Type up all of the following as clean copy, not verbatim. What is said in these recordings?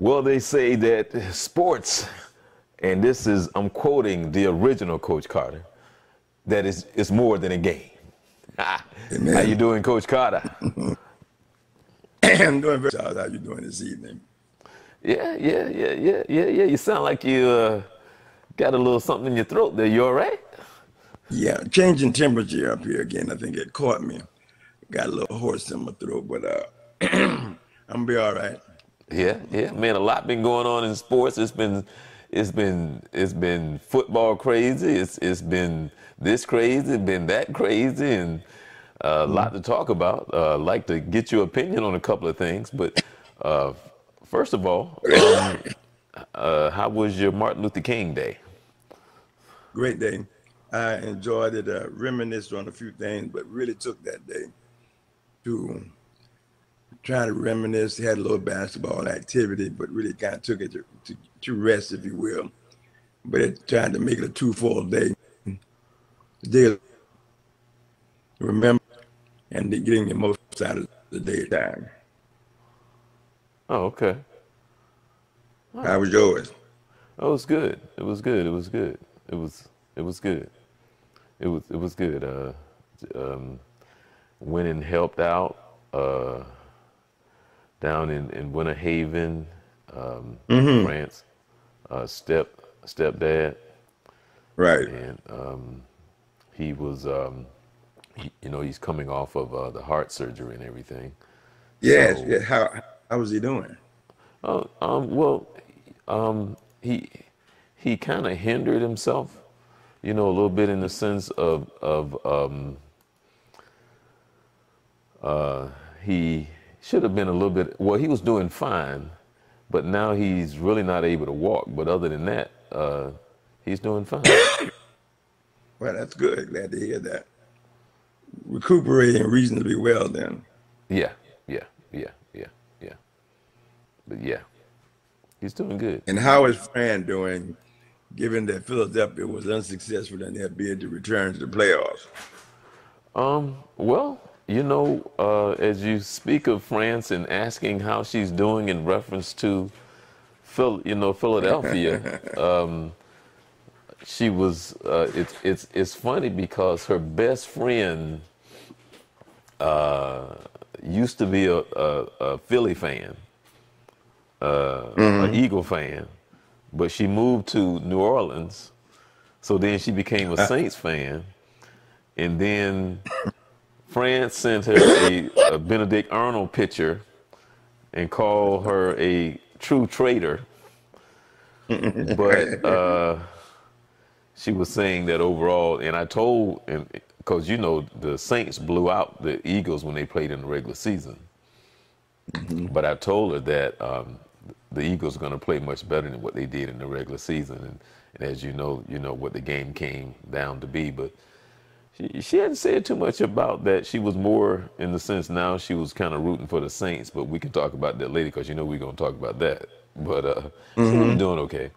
Well, they say that sports, and this is, I'm quoting the original Coach Carter, that it's more than a game. How you Amen. doing, Coach Carter? I'm doing very well. How you doing this evening? Yeah. You sound like you got a little something in your throat there. You all right? Yeah, changing temperature up here again. I think it caught me. Got a little hoarse in my throat, but I'm gonna be all right. Yeah, man. A lot been going on in sports. It's been football crazy. It's been this crazy, been that crazy, and a lot Mhm. to talk about. Like to get your opinion on a couple of things, but uh, first of all, how was your Martin Luther King Day? Great day. I enjoyed it. Reminisced on a few things, but really took that day to try to reminisce. Had a little basketball activity, but really kind of took it to rest, if you will. But it tried to make it a twofold day. Day remember and getting the most out of the daytime. Oh, okay. How Oh, was yours? oh, it was good. It was good. It was good. It was it was good. It was good. Um, Went and helped out down in Winter Haven, Hmm. France. Stepdad, Right. and he was he's coming off of the heart surgery and everything. Yes. So Yeah. How was he doing? well, he kind of hindered himself, a little bit in the sense of he should have been a little bit. Well, he was doing fine, but now he's really not able to walk. But other than that, he's doing fine. Well, that's good. Glad to hear that. Recuperating reasonably well then. Yeah, yeah, yeah. Yeah. But yeah, he's doing good. And how is Fran doing, given that Philadelphia was unsuccessful in their bid to return to the playoffs? Well, as you speak of France and asking how she's doing in reference to Philadelphia, she was. It's funny because her best friend used to be a Philly fan, an Hmm. Eagle fan, but she moved to New Orleans, so then she became a Saints fan, and then France sent her a Benedict Arnold picture and called her a true traitor. But she was saying that overall, and I told, and because the Saints blew out the Eagles when they played in the regular season, Hmm. but I told her that the Eagles are going to play much better than what they did in the regular season, and as you know what the game came down to be, but. She hadn't said too much about that. She was more in the sense now she was kind of rooting for the Saints, but we can talk about that later because we're going to talk about that. But seem to be Hmm. doing okay.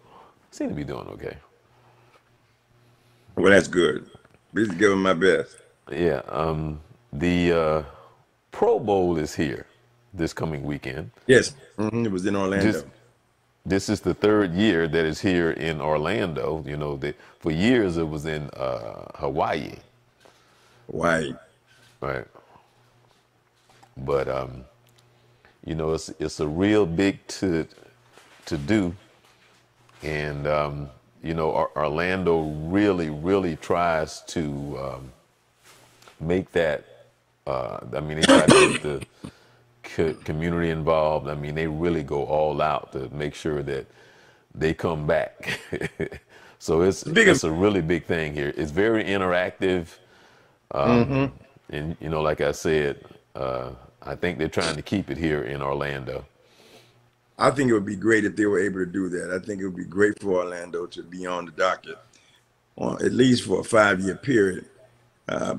Seem to be doing okay. Well, that's good. Please give him my best. Yeah. The Pro Bowl is here this coming weekend. Yes. It was in Just Orlando. this is the third year that it's here in Orlando. For years it was in Hawaii, Why? right? But it's a real big to do, and Orlando really tries to make that. I mean, they try to get the community involved. I mean, they really go all out to make sure that they come back. So Speaking it's a really big thing here. It's very interactive, of, and like I said, I think they're trying to keep it here in Orlando. I think it would be great if they were able to do that. I think it would be great for Orlando to be on the docket, or at least for a 5-year period,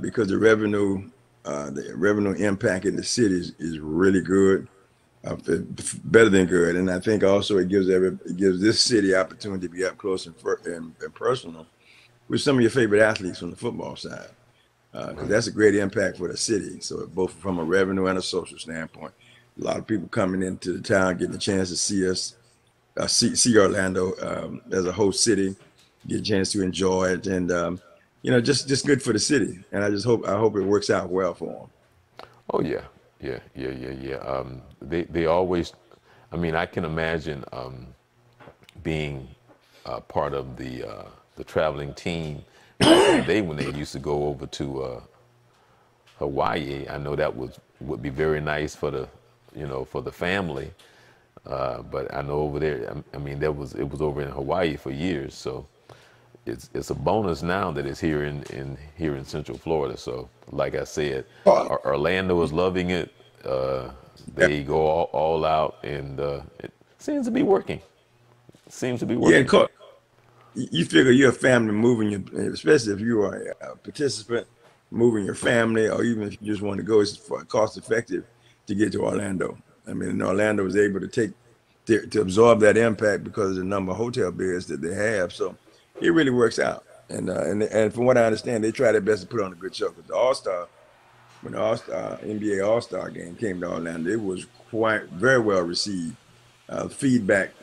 because the revenue impact in the cities is really good, better than good. And I think also it gives this city opportunity to be up close and personal with some of your favorite athletes on the football side, because Right. that's a great impact for the city. So both from a revenue and a social standpoint, a lot of people coming into the town getting a chance to see us, see Orlando as a host city, get a chance to enjoy it, and just good for the city. And I hope it works out well for them. Oh yeah, yeah. They always, I mean, I can imagine being part of the traveling team back in the day when they used to go over to Hawaii. I know that would be very nice for for the family. But I know over there, I mean, it was over in Hawaii for years. So it's a bonus now that it's here in Central Florida. So like I said, Oh, Orlando is loving it. yeah, They go all out, and it seems to be working. Seems to be yeah. And working. you figure you're a family moving your, especially if you are a participant, moving your family, or even if you just want to go, it's cost effective to get to Orlando. I mean, Orlando was able to absorb that impact because of the number of hotel beds that they have. So it really works out. And from what I understand, they try their best to put on a good show. Because the All Star, when the All Star NBA All Star game came to Orlando, it was quite very well received. Feedback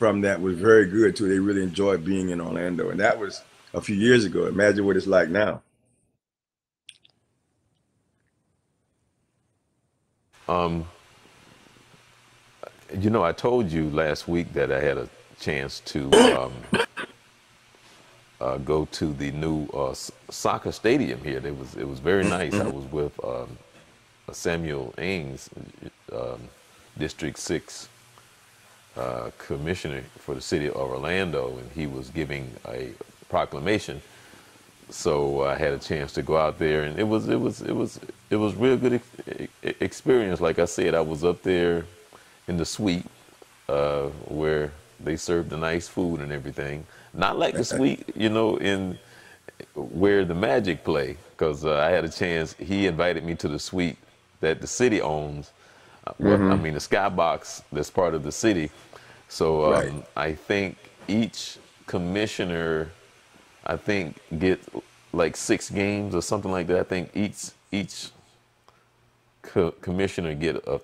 from that was very good too. They really enjoyed being in Orlando, and that was a few years ago. Imagine what it's like now. I told you last week that I had a chance to go to the new soccer stadium here. It was very nice. I was with Samuel Ains, um, District 6 commissioner for the city of Orlando, and he was giving a proclamation. So I had a chance to go out there, and it was real good experience. Like I said, I was up there in the suite where they served the nice food and everything. Not like the suite, in where the Magic play, because I had a chance. He invited me to the suite that the city owns. Well, I Hmm. mean, the skybox that's part of the city. So Right. I think each commissioner, I think, get like 6 games or something like that. I think each commissioner get a.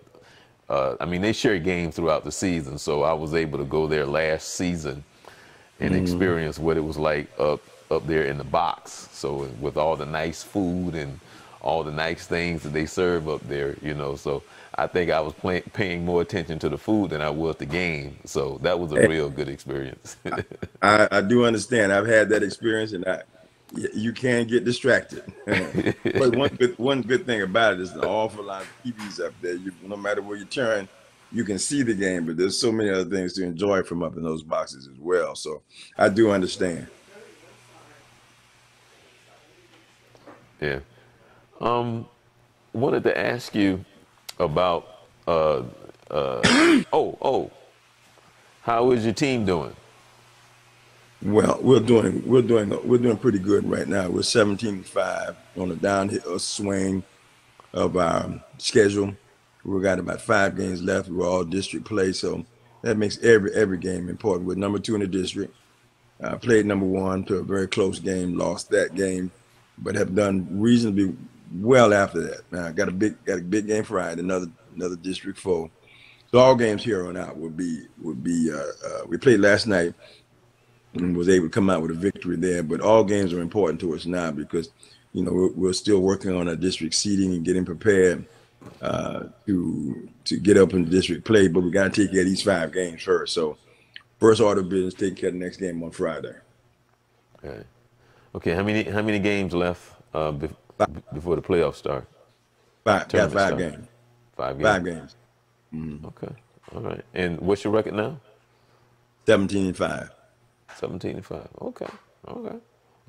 I mean, they share games throughout the season, so I was able to go there last season and Hmm. experience what it was like up there in the box. So with all the nice food and all the nice things that they serve up there, So I think I was paying more attention to the food than I was the game. So that was a real good experience. I do understand. I've had that experience, and you can get distracted. But one good thing about it is an awful lot of TVs up there. No matter where you turn, you can see the game, but there's so many other things to enjoy from up in those boxes as well. So I do understand. Yeah. Wanted to ask you about. Oh, how is your team doing? Well, we're doing pretty good right now. We're 17-5 on a downhill swing of our schedule. We've got about 5 games left. We're all district play, so that makes every game important. We're number 2 in the district. Played number 1 to a very close game, lost that game, but have done reasonably well after that. Now got a big game Friday, another district foe. So all games here on out would be. We played last night and was able to come out with a victory there. But all games are important to us now because, we're still working on our district seating and getting prepared to get up in district play. But we got to take care of these 5 games first. So first order of business, take care of the next game on Friday. Okay. Okay. How many games left Five, before the playoffs start? got Tournament five start. games. 5 games. 5 games. Mhm. Okay. All right. And what's your record now? 17-5. 17-5. Okay. Okay.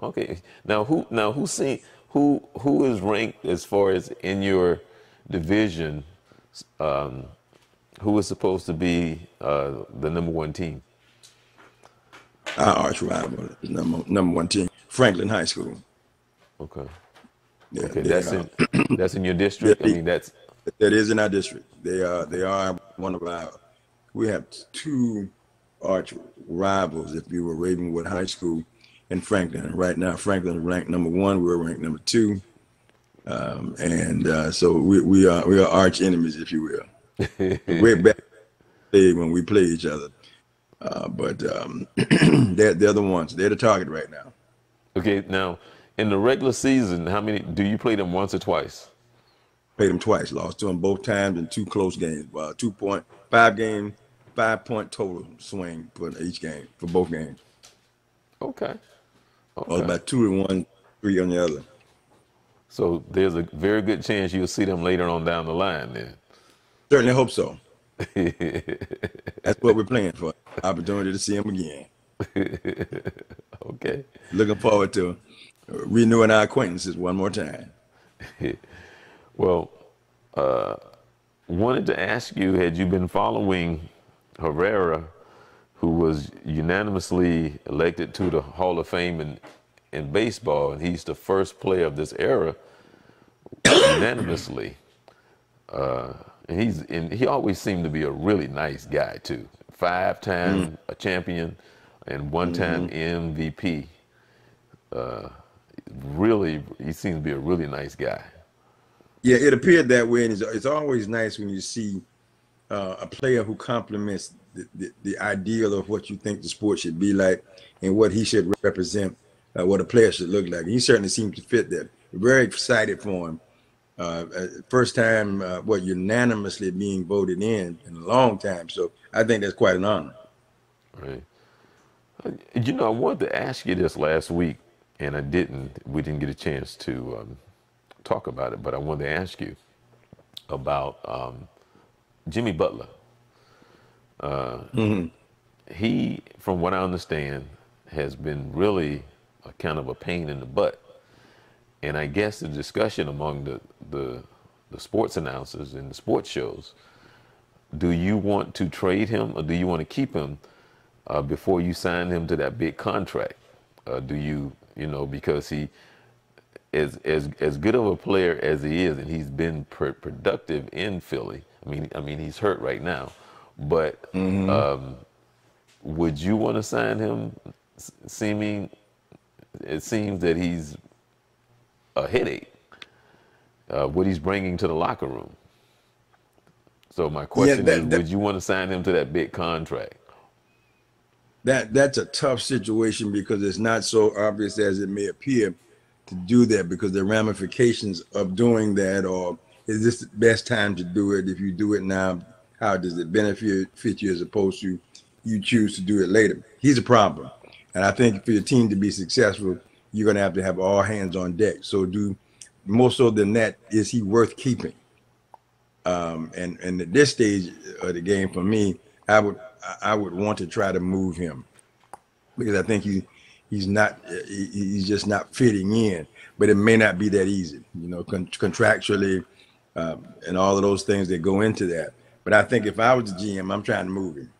Okay. Now who seen who is ranked as far as in your division? Um, who is supposed to be the number one team? Our arch rival is number 1 team, Franklin High School. Okay. Yeah, Okay. That's in your they, district. I mean, that's that is in our district. They are one of our. We have 2 arch rivals, if you will, Ravenwood High School and Franklin. And right now, Franklin is ranked number 1. We're ranked number 2, and so we are arch enemies, if you will. Way back when we play each other. But they're the ones. They're the target right now. Okay, now in the regular season, how many do you play them, once or twice? Played them twice. Lost to them both times in two close games. 2.5 game, 5 point total swing for each game for both games. Okay, Lost okay. by 2 to 1, 3 on the other. So there's a very good chance you'll see them later on down the line then. Certainly hope so. That's what we're playing for. Opportunity to see them again. Okay. Looking forward to renewing our acquaintances one more time. Well, wanted to ask you, had you been following Herrera, who was unanimously elected to the Hall of Fame in baseball, and he's the first player of this era unanimously. And he always seemed to be a really nice guy too. 5-time a champion and 1-time MVP. Really, he seems to be a really nice guy. Yeah, it appeared that way, and it's always nice when you see a player who complements the ideal of what you think the sport should be like and what he should represent, what a player should look like. He certainly seems to fit that. Very excited for him. First time, unanimously being voted in a long time. So I think that's quite an honor. Right. You know, I wanted to ask you this last week, and we didn't get a chance to talk about it, but I wanted to ask you about Jimmy Butler. He, from what I understand, has been really a kind of a pain in the butt. And I guess the discussion among the sports announcers and the sports shows, do you want to trade him or do you want to keep him before you sign him to that big contract? Do you, because he is as good of a player as he is, and he's been productive in Philly. I mean, he's hurt right now, but would you want to sign him? It seems that he's a headache. What he's bringing to the locker room. So my question is, would you want to sign him to that big contract? That's a tough situation because it's not so obvious as it may appear to do that, because the ramifications of doing that, or is this the best time to do it? If you do it now, how does it benefit you as opposed to you choose to do it later? He's a problem. And I think for your team to be successful, you're going to have all hands on deck. So more so than that, is he worth keeping? And at this stage of the game, for me, I would want to try to move him, because I think he's just not fitting in. But it may not be that easy, contractually, and all of those things that go into that. But I think if I was the GM, I'm trying to move him.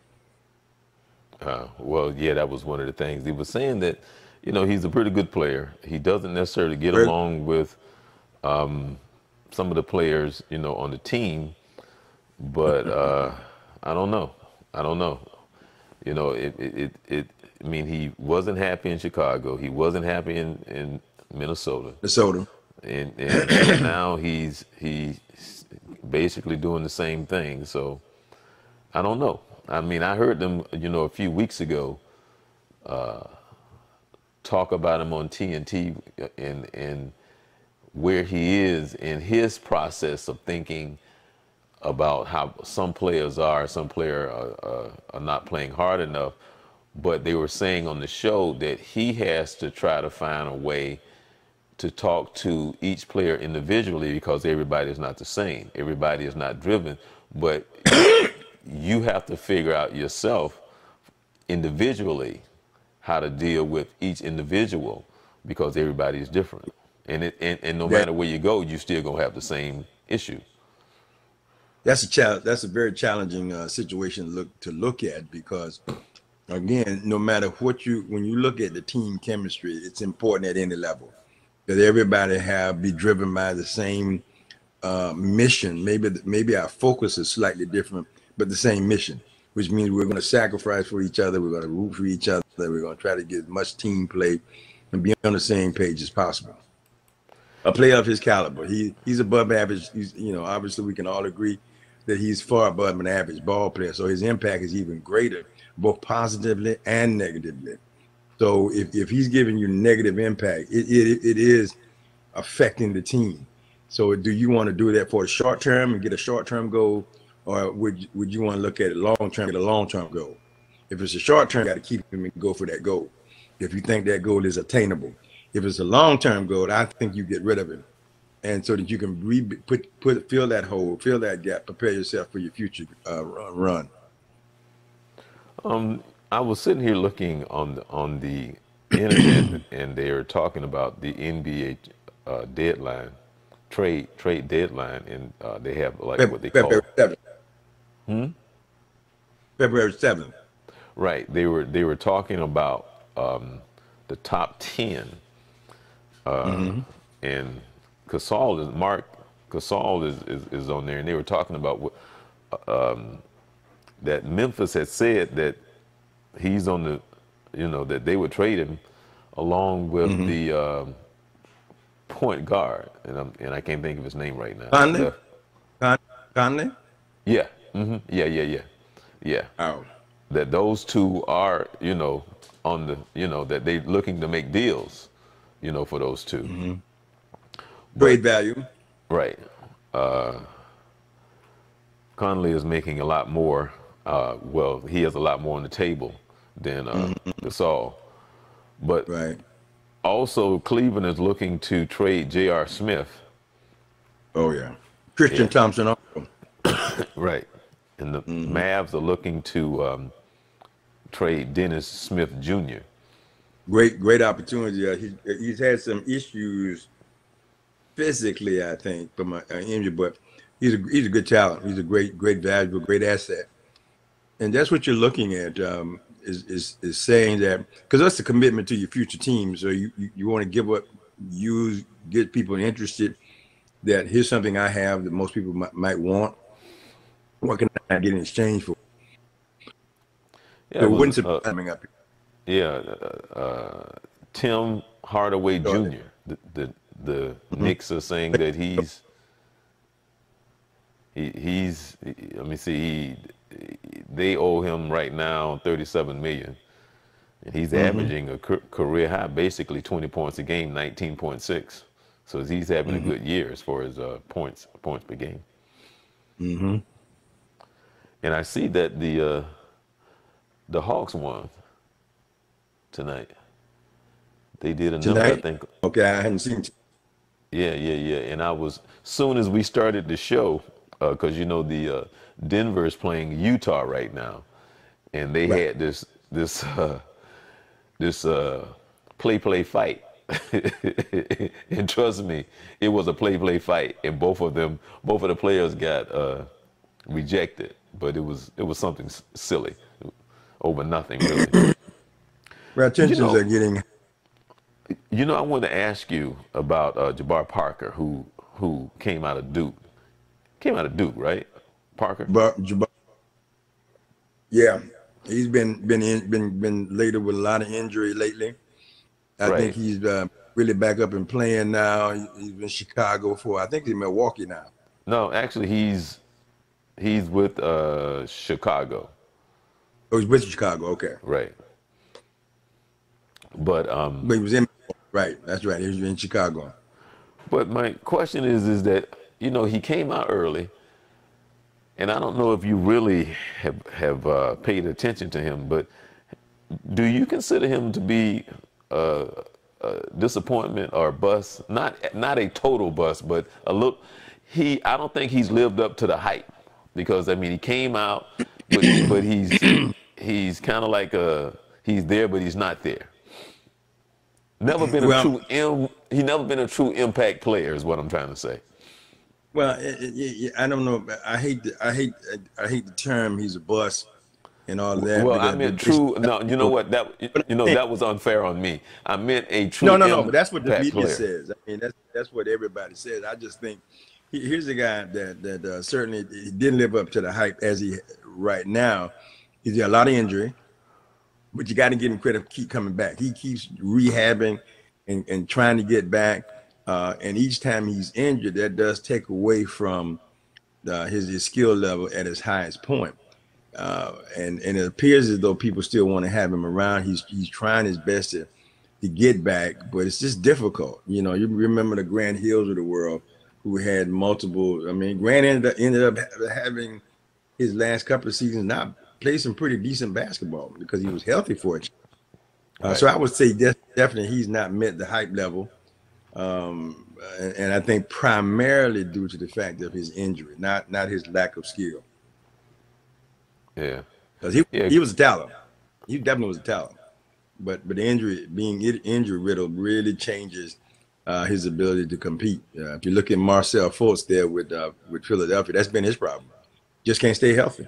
Well, yeah, that was one of the things. He was saying that, he's a pretty good player. He doesn't necessarily get along with some of the players, on the team. But I don't know. I mean, he wasn't happy in Chicago. He wasn't happy in Minnesota. And so now he's basically doing the same thing. So I don't know. I mean, I heard them, a few weeks ago talk about him on TNT and where he is in his process of thinking about how some players are not playing hard enough. But they were saying on the show that he has to try to find a way to talk to each player individually, because everybody is not the same. Everybody is not driven, but you have to figure out yourself individually how to deal with each individual, because everybody is different. And no matter where you go, you still gonna have the same issue. That's a challenge. That's a very challenging situation to look at, because again, no matter when you look at the team chemistry, it's important at any level that everybody be driven by the same mission. Maybe our focus is slightly different, but the same mission, which means we're going to sacrifice for each other. We're going to root for each other. We're going to try to get as much team play and be on the same page as possible. A player of his caliber, he's above average. Obviously we can all agree that he's far above an average ball player. So his impact is even greater, both positively and negatively. So if he's giving you negative impact, it is affecting the team. So do you want to do that for the short term and get a short term goal, or would you want to look at it long term, get a long term goal? If it's a short term, you got to keep him and go for that goal. If you think that goal is attainable, if it's a long term goal, I think you get rid of him, and so that you can fill that hole, fill that gap, prepare yourself for your future run. I was sitting here looking on the internet, and they are talking about the NBA deadline, trade deadline, and they have like what they call February 7th. February 7th. Right. They were talking about the top 10, and Mark Gasol is on there, and they were talking about what that Memphis had said that he's on the, that they would trade him along with the point guard, and I can't think of his name right now. Conley? Yeah. Yeah. Oh. That those two are, on the, that they're looking to make deals, for those two. Great value. Right. Conley is making a lot more. Well, he has a lot more on the table than Gasol. But right. Also, Cleveland is looking to trade J.R. Smith. Oh, yeah. Christian Thompson also. Right. And the Mavs are looking to trade Dennis Smith Jr. Great opportunity. He's had some issues physically, I think, from an injury, but he's a good talent. He's a great valuable, great asset. And that's what you're looking at, is saying that, because that's a commitment to your future team. So you want to get people interested, that here's something I have that most people might want. What can I get in exchange for? Yeah, it wouldn't surprise coming up. Yeah, Tim Hardaway Jr. The Knicks are saying that he's let me see, they owe him right now $37 million, and he's averaging a career high, basically 20 points a game, 19.6. So he's having a good year as far as points per game. And I see that the Hawks won tonight. They did a number, I think. Okay, I hadn't seen. Yeah. And I was, soon as we started the show, because the Denver is playing Utah right now, and they had this play fight. And trust me, it was a play fight, and both of the players got rejected, but it was something silly over nothing, really. Well, tensions are getting. I want to ask you about Jabbar Parker, who came out of Duke. Came out of Duke, right? Parker. Jabbar. Yeah, he's been later with a lot of injury lately. I think he's really back up and playing now. He's in Chicago I think he's in Milwaukee now. No, actually, he's with Chicago. Oh, he's with Chicago. Okay. Right. But he was in. Right. That's right. He was in Chicago. But my question is that he came out early, and I don't know if you really have paid attention to him, but do you consider him to be a disappointment or a bust? Not a total bust, but a little. I don't think he's lived up to the hype, because he came out, but he's kind of like he's there, but he's not there. Never been he never been a true impact player, is what I'm trying to say. Well, I don't know. I hate the term he's a bust and all that. Well, I meant true. No, you know what? That was unfair on me. I meant a true. No. That's what the media says. I mean, that's what everybody says. I just think here's a guy that certainly didn't live up to the hype as he right now. He's got a lot of injury, but you got to give him credit. Keep coming back. He keeps rehabbing and trying to get back. And each time he's injured, that does take away from his skill level at his highest point. And it appears as though people still want to have him around. He's trying his best to get back, but it's just difficult. You know, you remember the Grant Hills of the world who had multiple. I mean, Grant ended up having his last couple of seasons not play some pretty decent basketball because he was healthy for it. Right. So I would say definitely he's not met the hype level. And I think primarily due to the fact of his injury, not his lack of skill. Yeah. Because he was a talent. He definitely was a talent. But the injury, being injury riddled, really changes his ability to compete. If you look at Marcel Fultz there with Philadelphia, that's been his problem. Just can't stay healthy.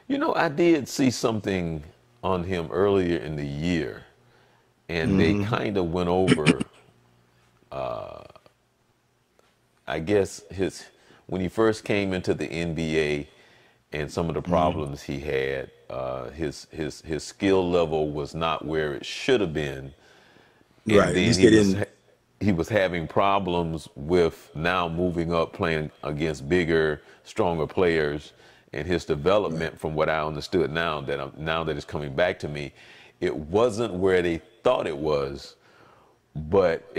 You know, I did see something on him earlier in the year, and they kind of went over, I guess, when he first came into the NBA and some of the problems he had. His skill level was not where it should have been, and Right. then he was having problems with now moving up, playing against bigger, stronger players, and his development, from what I understood now that it's coming back to me, it wasn't where they thought it was, but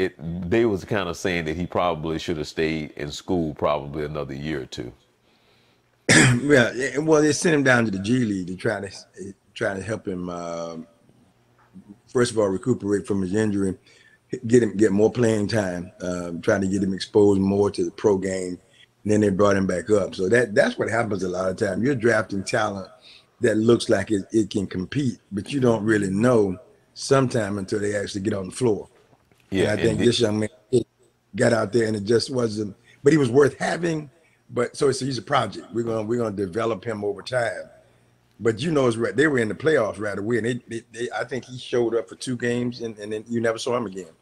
they was kind of saying that he probably should have stayed in school probably another year or two. Well, they sent him down to the G League to try to help him. First of all, recuperate from his injury, get more playing time, trying to get him exposed more to the pro game. And then they brought him back up. So that's what happens a lot of times. You're drafting talent that looks like it can compete, but you don't really know sometime until they actually get on the floor. Yeah, and I think this young man got out there and it just wasn't. But he was worth having. But so he's a project. We're gonna develop him over time. But you know, it's right. They were in the playoffs right away, and I think he showed up for 2 games, and then you never saw him again.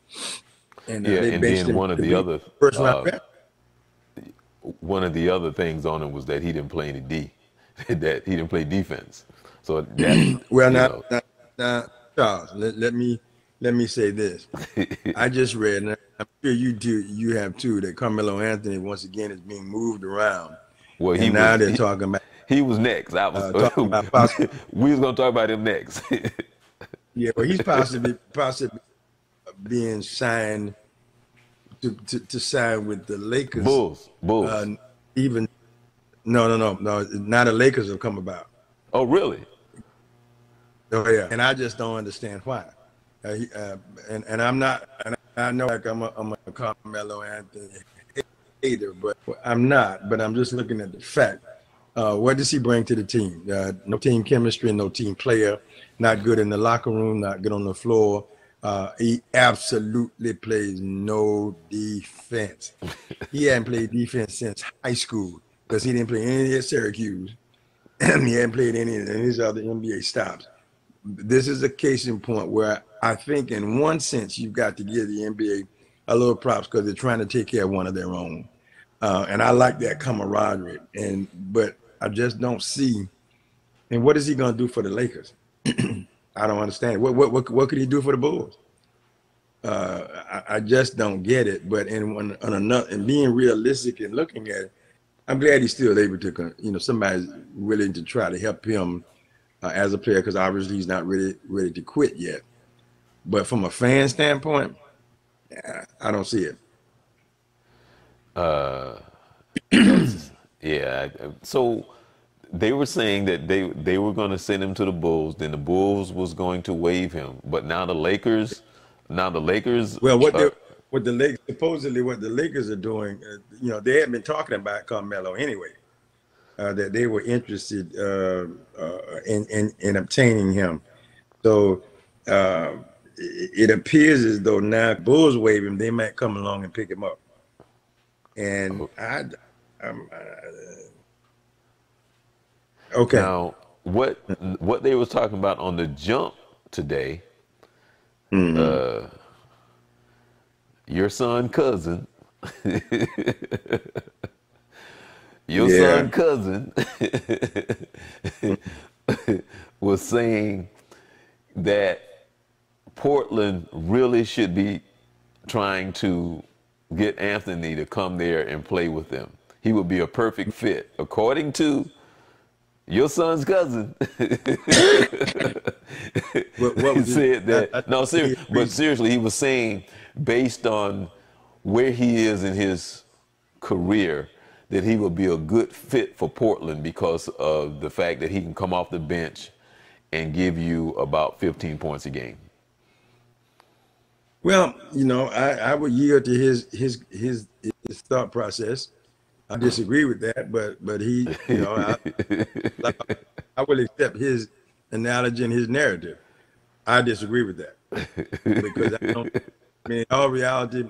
And they and benched then him one of the other first round draft. one of the other things on him was that he didn't play any that he didn't play defense. So that Well, now, Charles, let me say this. I just read, and I'm sure you have too, that Carmelo Anthony once again is being moved around. Well, they're talking about. He was next. I was talking about we was gonna talk about him next. Yeah, well, he's possibly being signed to sign with the Lakers. Bulls. Even no, now the Lakers have come about. Oh, really? Oh yeah, and I just don't understand why. And I'm not, and I know like I'm a Carmelo Anthony hater, but I'm not. But I'm just looking at the fact. What does he bring to the team? No team chemistry, no team player, not good in the locker room, not good on the floor. He absolutely plays no defense. He hadn't played defense since high school because he didn't play any at Syracuse. And he hadn't played any of his other NBA stops. This is a case in point where I think in one sense you've got to give the NBA a little props because they're trying to take care of one of their own. And I like that camaraderie. But I just don't see. And what is he going to do for the Lakers? I don't understand. What could he do for the Bulls? I just don't get it. But in being realistic and looking at it, I'm glad he's still able to, somebody's willing to try to help him as a player because obviously he's not ready to quit yet. But from a fan standpoint, I don't see it. Yeah. So they were saying that they were going to send him to the Bulls. Then the Bulls was going to waive him. But now the Lakers. Well, what the Lakers are doing, they had been talking about Carmelo anyway. That they were interested in obtaining him. So it appears as though now Bulls waive him, they might come along and pick him up. And okay. Now, what they was talking about on the jump today, your son cousin, was saying that Portland really should be trying to get Anthony to come there and play with them. he would be a perfect fit, according to your son's cousin. What He was it? said that. No, He but agrees. seriously, he was saying based on where he is in his career that he would be a good fit for Portland because of the fact that he can come off the bench and give you about 15 points a game. Well, I would yield to his thought process. I disagree with that, but he, I will accept his analogy and his narrative. I disagree with that because I don't. I mean, in all reality,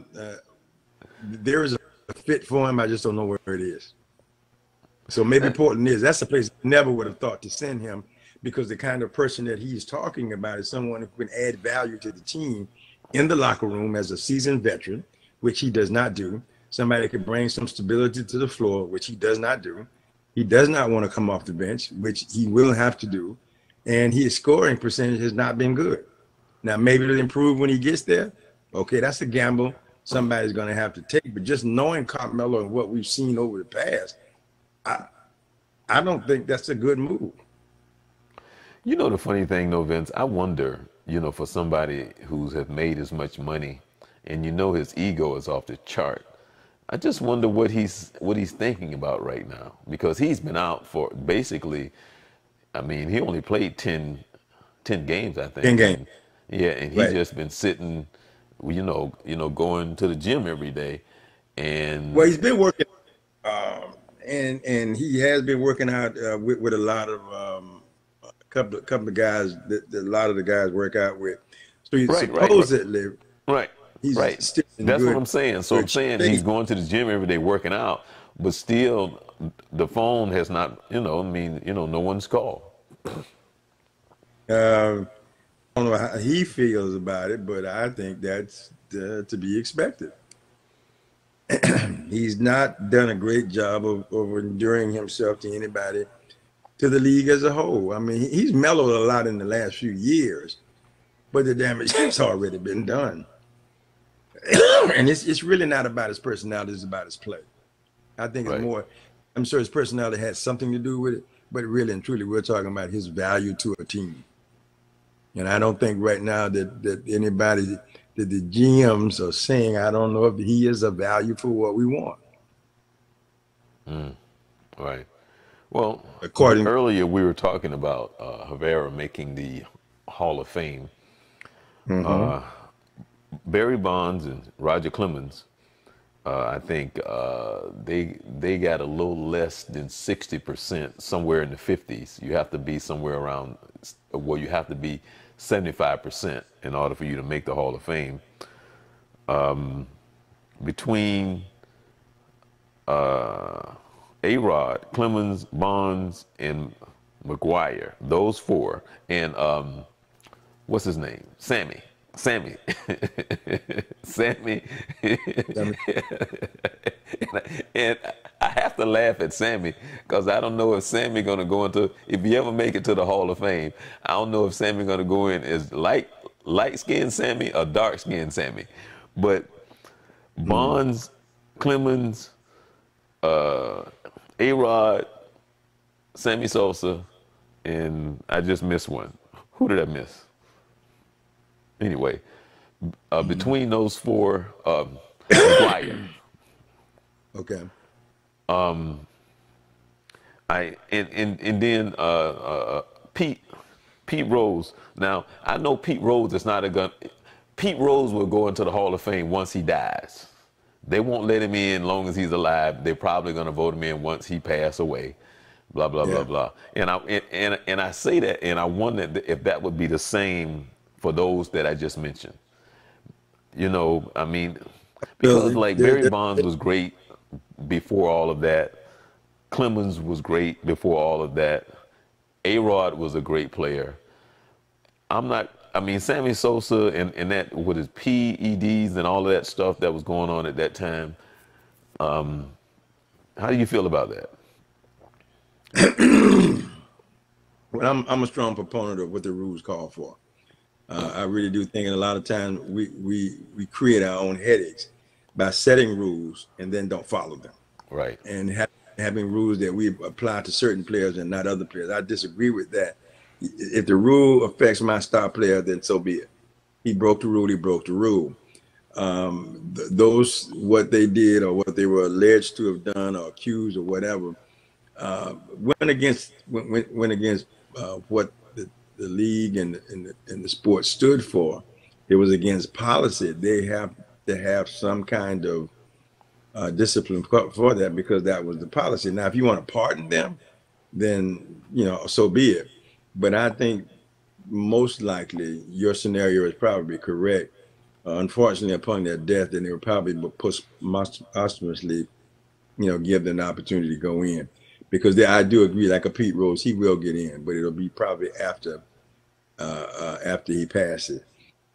there is a fit for him. I just don't know where it is. So maybe Portland is. That's a place I never would have thought to send him because the kind of person that he's talking about is someone who can add value to the team in the locker room as a seasoned veteran, which he does not do. Somebody could bring some stability to the floor, which he does not do. He does not want to come off the bench, which he will have to do. And his scoring percentage has not been good. Now, maybe it'll improve when he gets there. Okay, that's a gamble somebody's going to have to take. But just knowing Carmelo and what we've seen over the past, I don't think that's a good move. You know the funny thing though, Vince, I wonder, for somebody who's have made as much money and his ego is off the chart. I just wonder what he's thinking about right now because he's been out for basically, I mean, he only played 10 games, I think. 10 games. Yeah, and he's Right. just been sitting, going to the gym every day. And Well, he's been working, and he has been working out with a lot of couple of guys that a lot of the guys work out with. So he supposedly right. he's Right. still in That's good, what I'm saying. So I'm saying shape. he's going to the gym every day working out, but still the phone has not, no one's called. I don't know how he feels about it, but I think that's to be expected. He's not done a great job of enduring himself to anybody, to the league as a whole. I mean, he's mellowed a lot in the last few years, but the damage has already been done. And it's really not about his personality, it's about his play. I think it's more, I'm sure his personality has something to do with it, but really and truly, we're talking about his value to a team. And I don't think right now that anybody, that the GMs are saying, I don't know if he is a value for what we want. Right. Well, earlier we were talking about Havera making the Hall of Fame. Barry Bonds and Roger Clemens, I think they got a little less than 60%, somewhere in the 50s. You have to be somewhere around, well, you have to be 75% in order for you to make the Hall of Fame. Between A-Rod, Clemens, Bonds, and McGuire, those four, and what's his name? Sammy. Sammy. And I have to laugh at Sammy because I don't know if Sammy gonna go into, if you ever make it to the Hall of Fame, I don't know if Sammy gonna go in as light-skinned Sammy or dark-skinned Sammy. But Bonds, Clemens, A-Rod, Sammy Sosa, and I just missed one. Who did I miss? Anyway, between those four, McGuire. Okay. And then Pete Rose. Now I know Pete Rose is not a gun. Pete Rose will go into the Hall of Fame once he dies. They won't let him in long as he's alive. They're probably going to vote him in once he passes away. Blah blah blah blah. And I say that, and I wonder if that would be the same for those that I just mentioned. I mean, because like Barry Bonds was great before all of that. Clemens was great before all of that. A-Rod was a great player. Sammy Sosa and that with his PEDs and all of that stuff that was going on at that time. How do you feel about that? Well, I'm a strong proponent of what the rules call for. I really do think a lot of times we create our own headaches by setting rules and then don't follow them. Right. and having rules that we apply to certain players and not other players. I disagree with that. If the rule affects my star player, then so be it. He broke the rule. He broke the rule. Those what they did or what they were alleged to have done or accused or whatever went against what the league and the sport stood for. It was against policy. They have to have some kind of discipline for that because that was the policy. Now, if you want to pardon them, then so be it. But I think most likely your scenario is probably correct. Unfortunately, upon their death, then they would probably posthumously, give them an opportunity to go in, because I do agree. Like a Pete Rose, he will get in, but it'll be probably after he passes.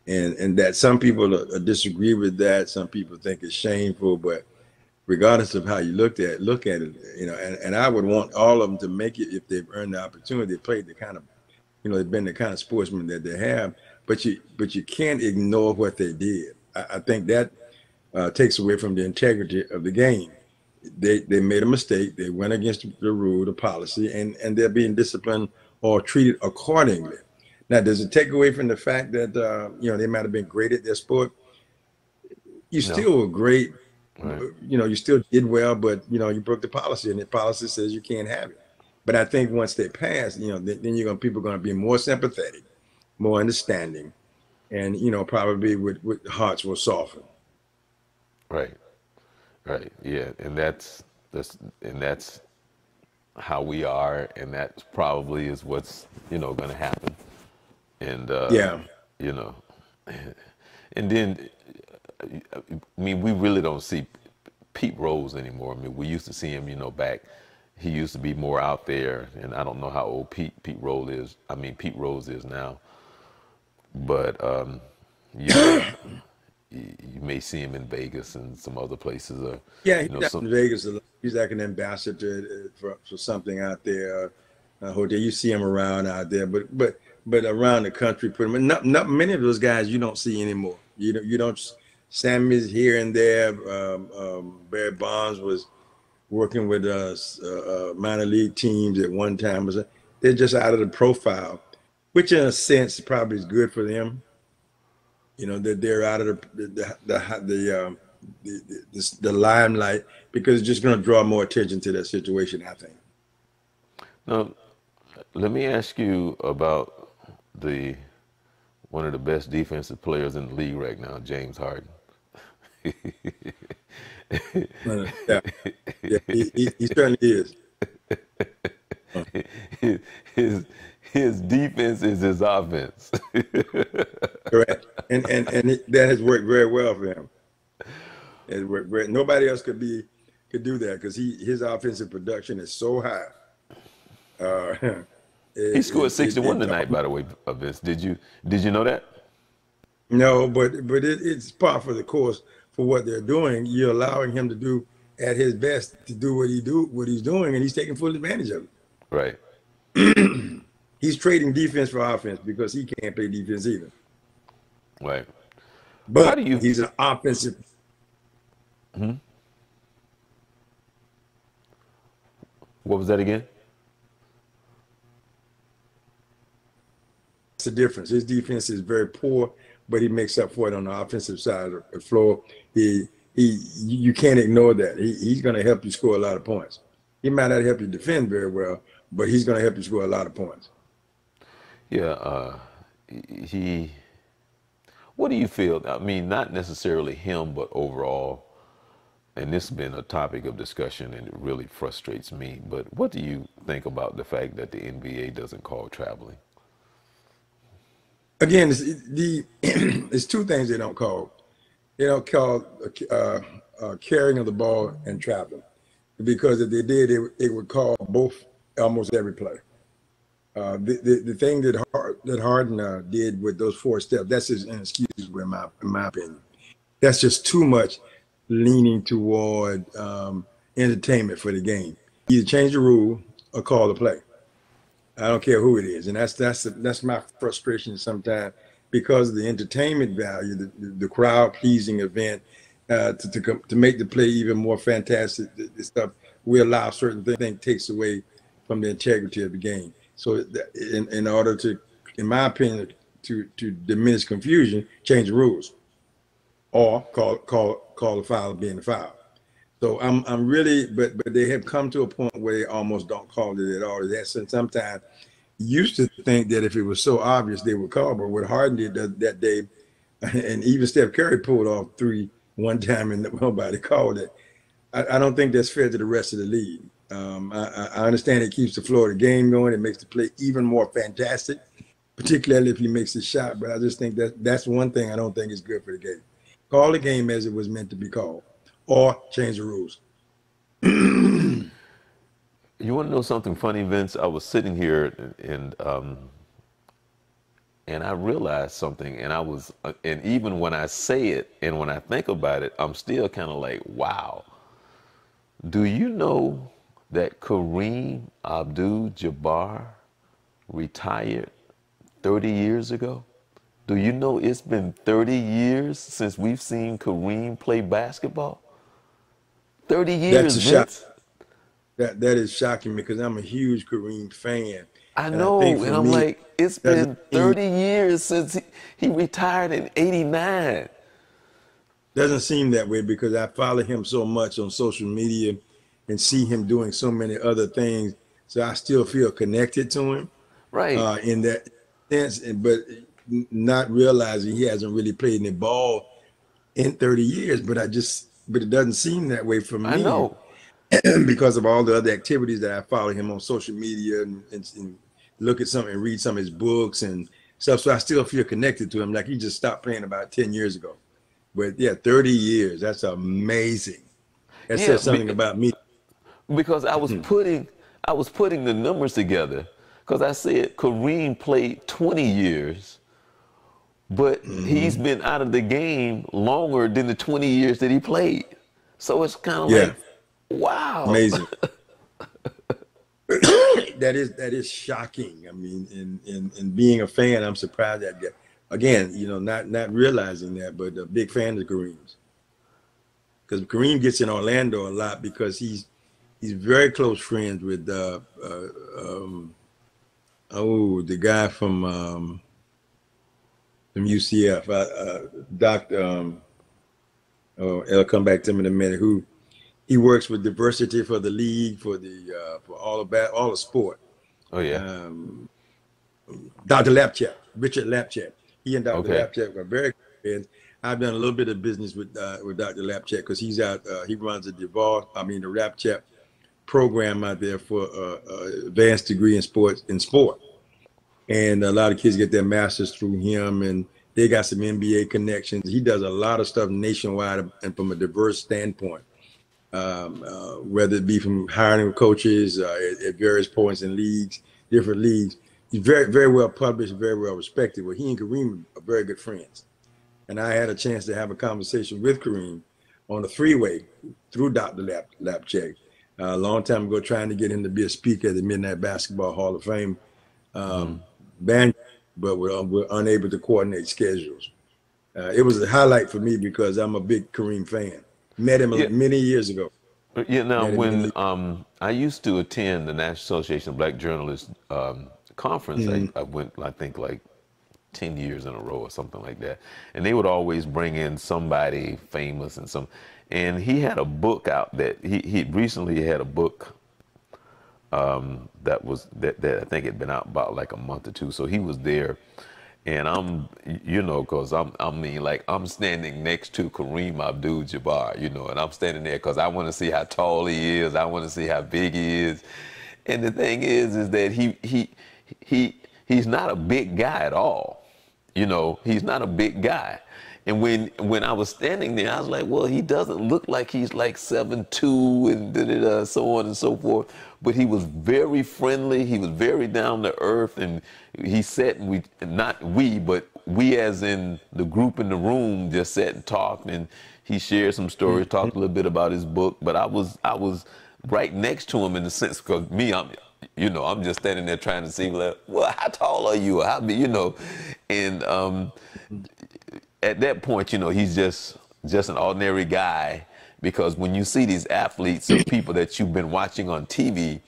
And that some people disagree with that. Some people think it's shameful, but regardless of how you look at it, and I would want all of them to make it if they've earned the opportunity. They played the kind of, they've been the kind of sportsmen that they have. But you can't ignore what they did. I think that takes away from the integrity of the game. They made a mistake. They went against the rule, the policy, and they're being disciplined or treated accordingly. Now, does it take away from the fact that they might have been great at their sport? You still were great. Right. You still did well, but you broke the policy, and the policy says you can't have it. But I think once they pass, then people are going to be more sympathetic, more understanding, and probably with hearts will soften. Right. Yeah, and that's how we are, and that probably is what's going to happen. And and then I mean, we really don't see Pete Rose anymore. I mean, we used to see him, back. He used to be more out there, and I don't know how old Pete Rose is. I mean, Pete Rose is now. But you may see him in Vegas and some other places. He's in Vegas. He's like an ambassador for something out there. Hotel. You see him around out there, but around the country, pretty much. Not many of those guys you don't see anymore. You don't. Sammy's here and there. Barry Bonds was working with minor league teams at one time. They're just out of the profile, which in a sense probably is good for them. That they're out of the limelight, because it's just going to draw more attention to that situation, I think. Now, let me ask you about one of the best defensive players in the league right now, James Harden. He certainly is. His defense is his offense. Correct, and that has worked very well for him. It worked great. Nobody else could do that, because his offensive production is so high. He scored 61 tonight, by the way, Vince. Did you know that? No, but it's par for the course for what they're doing. You're allowing him to do at his best to do what he's doing, and he's taking full advantage of it. Right. He's trading defense for offense because he can't play defense either. Right. But he's an offensive. Hmm? What was that again? That's the difference. His defense is very poor, but he makes up for it on the offensive side of the floor. You can't ignore that. He's going to help you score a lot of points. He might not help you defend very well, but he's going to help you score a lot of points. Yeah, what do you feel? I mean, not necessarily him, but overall, and this has been a topic of discussion, and it really frustrates me, but what do you think about the fact that the NBA doesn't call traveling? Again, it's two things they don't call. They don't call carrying of the ball and traveling, because if they did, it would call both almost every play. The thing that Harden did with those 4 steps, that's just inexcusable in my opinion. That's just too much leaning toward entertainment for the game. Either change the rule or call the play. I don't care who it is, and that's my frustration sometimes, because of the entertainment value, the crowd pleasing event, to make the play even more fantastic. The stuff we allow certain things takes away from the integrity of the game. So in order to, in my opinion, to diminish confusion, change the rules or call a foul being a foul. So I'm really, but they have come to a point where they almost don't call it at all. That's sometimes used to think that if it was so obvious they would call, but what Harden did that day, and even Steph Curry pulled off three one time and nobody called it. I don't think that's fair to the rest of the league. I understand it keeps the flow of the game going. It makes the play even more fantastic, particularly if he makes a shot. But I just think that's one thing I don't think is good for the game. Call the game as it was meant to be called, or change the rules. You want to know something funny, Vince? I was sitting here and I realized something, and even when I say it and when I think about it, I'm still kind of like, wow. Do you know that Kareem Abdul-Jabbar retired 30 years ago? Do you know it's been 30 years since we've seen Kareem play basketball? 30 That's years, a shock. Vince. That is shocking me because I'm a huge Kareem fan, I and I think know, for and I'm me, like, it's doesn't been seem 30 years since he retired in 89. doesn't seem that way because I follow him so much on social media and see him doing so many other things. So I still feel connected to him Right. in that sense, but not realizing he hasn't really played any ball in 30 years. But it doesn't seem that way for I me know. because of all the other activities that I follow him on social media and look at something and read some of his books and stuff. So I still feel connected to him. Like he just stopped playing about 10 years ago. But yeah, 30 years. That's amazing. That Yeah, says something about me. because I was putting the numbers together because I said Kareem played 20 years, but he's Hmm. been out of the game longer than the 20 years that he played. So it's kind of Yeah, like, wow. amazing. That is shocking. I mean, in being a fan, I'm surprised at that. Again, not realizing that, but a big fan of Kareem's because Kareem gets in Orlando a lot because he's very close friends with the guy from UCF, Doctor. Oh, it'll come back to him in a minute. Who he works with diversity for the league for all the sport. Oh yeah. Um, Dr. Lapchap, Richard Lapchap. He and Dr. Okay. Lapchap are very good friends. I've done a little bit of business with Dr. Lapchap because he's out. He runs the Lapchap program out there for advanced degree in sport, and a lot of kids get their masters through him, and they got some NBA connections. He does a lot of stuff nationwide and from a diverse standpoint, whether it be from hiring coaches at various points in different leagues. He's very, very well published, very well respected. Well, he and Kareem are very good friends. And I had a chance to have a conversation with Kareem on the freeway through Dr. Lapchak a long time ago, trying to get him to be a speaker at the Midnight Basketball Hall of Fame band, but we're unable to coordinate schedules. It was a highlight for me because I'm a big Kareem fan. Met him Yeah. many years ago. Yeah. Now, Met him when many. I used to attend the National Association of Black Journalists conference, I went, I think, like 10 years in a row or something like that. And they would always bring in somebody famous and he had a book out that he recently had a book that I think had been out about like a month or two. So he was there, and cause I'm standing next to Kareem Abdul-Jabbar, and I'm standing there cause I want to see how tall he is. I want to see how big he is. And the thing is that he's not a big guy at all. He's not a big guy. And when I was standing there, I was like, well, he doesn't look like he's like 7'2" and so on and so forth. But he was very friendly. He was very down to earth. And he sat and we as in the group in the room just sat and talked. And he shared some stories, talked a little bit about his book. But I was right next to him in the sense because I'm just standing there trying to see, like, well, how tall are you? How big, and at that point, he's just just an ordinary guy, because when you see these athletes or people that you've been watching on TV,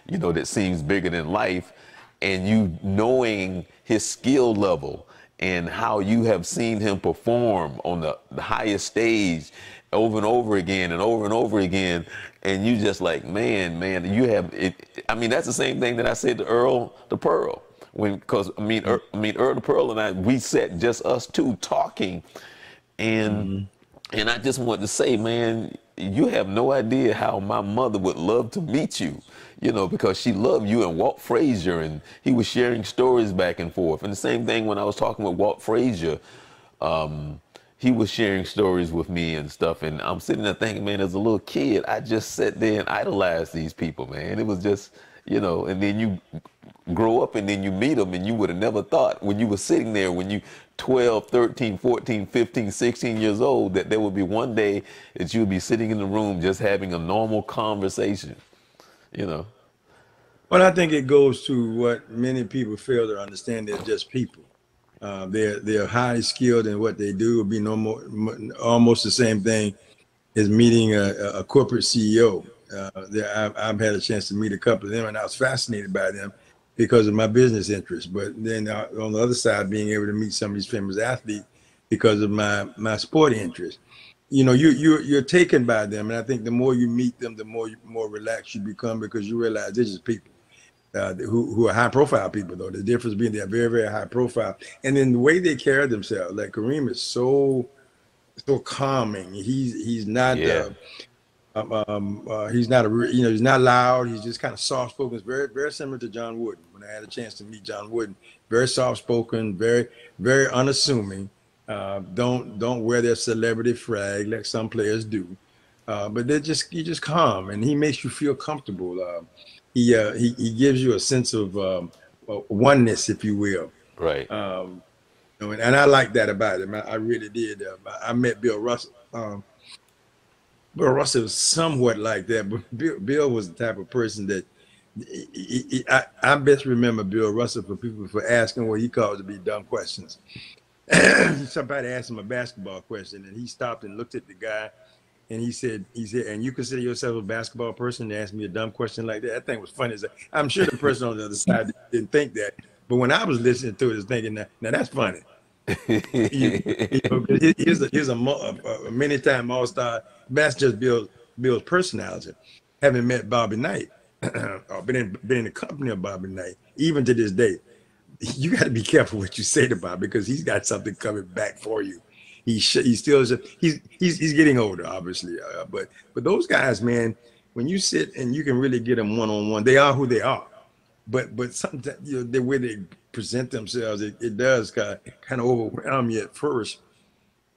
you know, that seems bigger than life, and you knowing his skill level and how you have seen him perform on the highest stage over and over again and over and over again, and you just like, man, you have it. I mean, that's the same thing that I said to Earl the Pearl. Because Earl the Pearl and I, we sat just us two talking, and and I just wanted to say, man, you have no idea how my mother would love to meet you, you know, because she loved you and Walt Frazier, and he was sharing stories back and forth. And the same thing when I was talking with Walt Frazier, he was sharing stories with me and stuff. And I'm sitting there thinking, man, as a little kid, I just sat there and idolized these people, man. It was just, you know, and then you grow up and then you meet them, and you would have never thought when you were sitting there, when you 12, 13, 14, 15, 16 years old, that there would be one day that you would be sitting in the room just having a normal conversation, you know. Well, I think it goes to what many people fail to understand. They're just people. They're highly skilled in what they do. It would be no more, almost the same thing as meeting a corporate CEO. I've had a chance to meet a couple of them, and I was fascinated by them because of my business interests. But then on the other side, being able to meet some of these famous athletes because of my sport interest. You know, you're taken by them, and I think the more you meet them, the more relaxed you become, because you realize this is people who are high profile people. Though the difference being they're very, very high profile, and then the way they carry themselves. Like Kareem is so calming. He's not. Yeah. He's not he's not loud. He's just kind of soft spoken. It's very, very similar to John Wooden. When I had a chance to meet John Wooden, very soft spoken, very, very unassuming. Don't wear their celebrity flag like some players do. But you're just calm, and he makes you feel comfortable. He gives you a sense of oneness, if you will. Right. And I like that about him. I really did. I met Bill Russell. Bill Russell was somewhat like that, but Bill was the type of person that I best remember Bill Russell for people for asking what he called to be dumb questions. Somebody asked him a basketball question, and he stopped and looked at the guy, and he said, "And you consider yourself a basketball person to ask me a dumb question like that?" That thing was funny. I'm sure the person on the other side didn't think that, but when I was listening to it, I was thinking, now that's funny. Here's a many-time All-Star. That's just Bill's personality. Having met Bobby Knight, or been in the company of Bobby Knight, even to this day, you got to be careful what you say to Bobby, because he's got something coming back for you. He's getting older, obviously, but those guys, man, when you sit and you can really get them one-on-one, they are who they are. But sometimes, you know, the way they present themselves, it does kind of overwhelm you at first,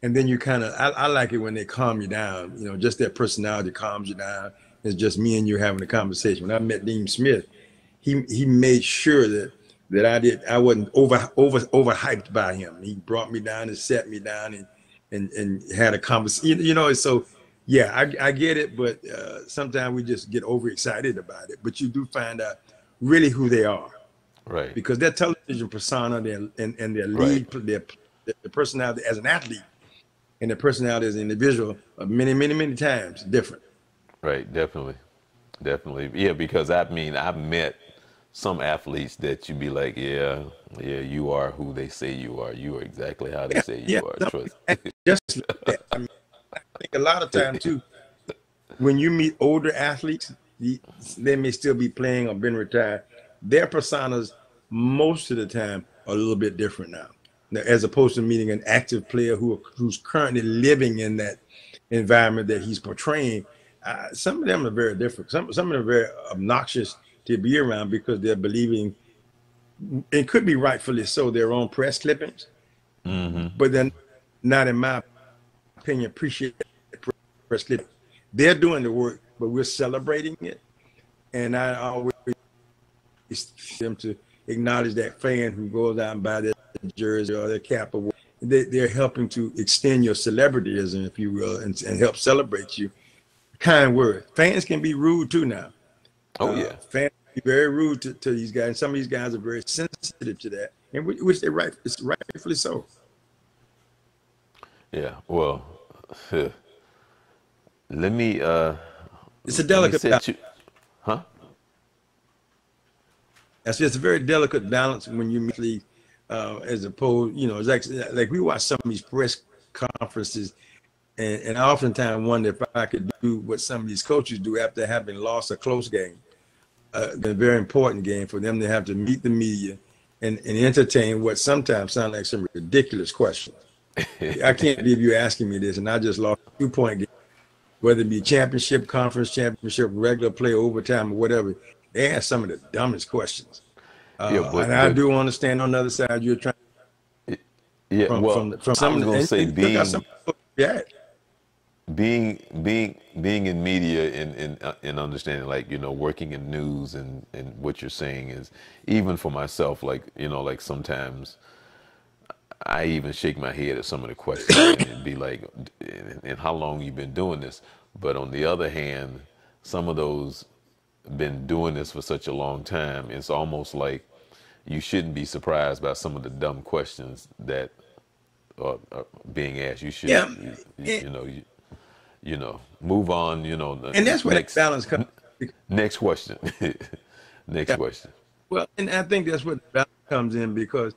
and then you kind of I like it when they calm you down. You know, just their personality calms you down. It's just me and you having a conversation. When I met Dean Smith, he made sure that I wasn't overhyped by him. He brought me down and sat me down and had a conversation. You know, so yeah, I get it, but sometimes we just get overexcited about it. But you do find out really who they are, right? Because their television persona, and their lead, their personality as an athlete, and their personality as an individual are many times different. Right, definitely, yeah. Because I've met some athletes that you'd be like, yeah, you are who they say you are. You are exactly how they say you are. Trust. Just like that. I mean, I think a lot of time too, when you meet older athletes, they may still be playing or been retired. Their personas most of the time are a little bit different now, as opposed to meeting an active player who's currently living in that environment that he's portraying. Some of them are very different. Some of them are very obnoxious to be around, because they're believing, it could be rightfully so, their own press clippings, but then not, in my opinion, appreciate press clippings. They're doing the work, but we're celebrating it. And I always them to acknowledge that fan who goes out and buy their jersey or their cap. Or they're helping to extend your celebrityism, if you will, and help celebrate you. Kind word. Fans can be rude too now. Oh yeah. Fans can be very rude to these guys. And some of these guys are very sensitive to that, and which it's rightfully so. Yeah. Well, let me It's a let me delicate balance. set you, huh? That's just a very delicate balance when you meet, as opposed, it's like we watch some of these press conferences, and I oftentimes wonder if I could do what some of these coaches do after having lost a close game, a very important game, for them to have to meet the media and entertain what sometimes sound like some ridiculous questions. I can't believe you asking me this, and I just lost a 2-point game, whether it be championship, conference championship, regular play, overtime, or whatever. They ask some of the dumbest questions. Yeah, And I do understand on the other side you're trying yeah. Well, from I some, was gonna and say you took out some. Yeah, being in media and understanding, like, working in news, and what you're saying is, even for myself, like, like sometimes I even shake my head at some of the questions and it'd be like, and how long you been doing this? But on the other hand, some of those been doing this for such a long time, it's almost like you shouldn't be surprised by some of the dumb questions that are being asked. You should, yeah, and, move on. and that's where that Next, balance comes. next question, next Yeah, question. well, and I think that's where the balance comes in, because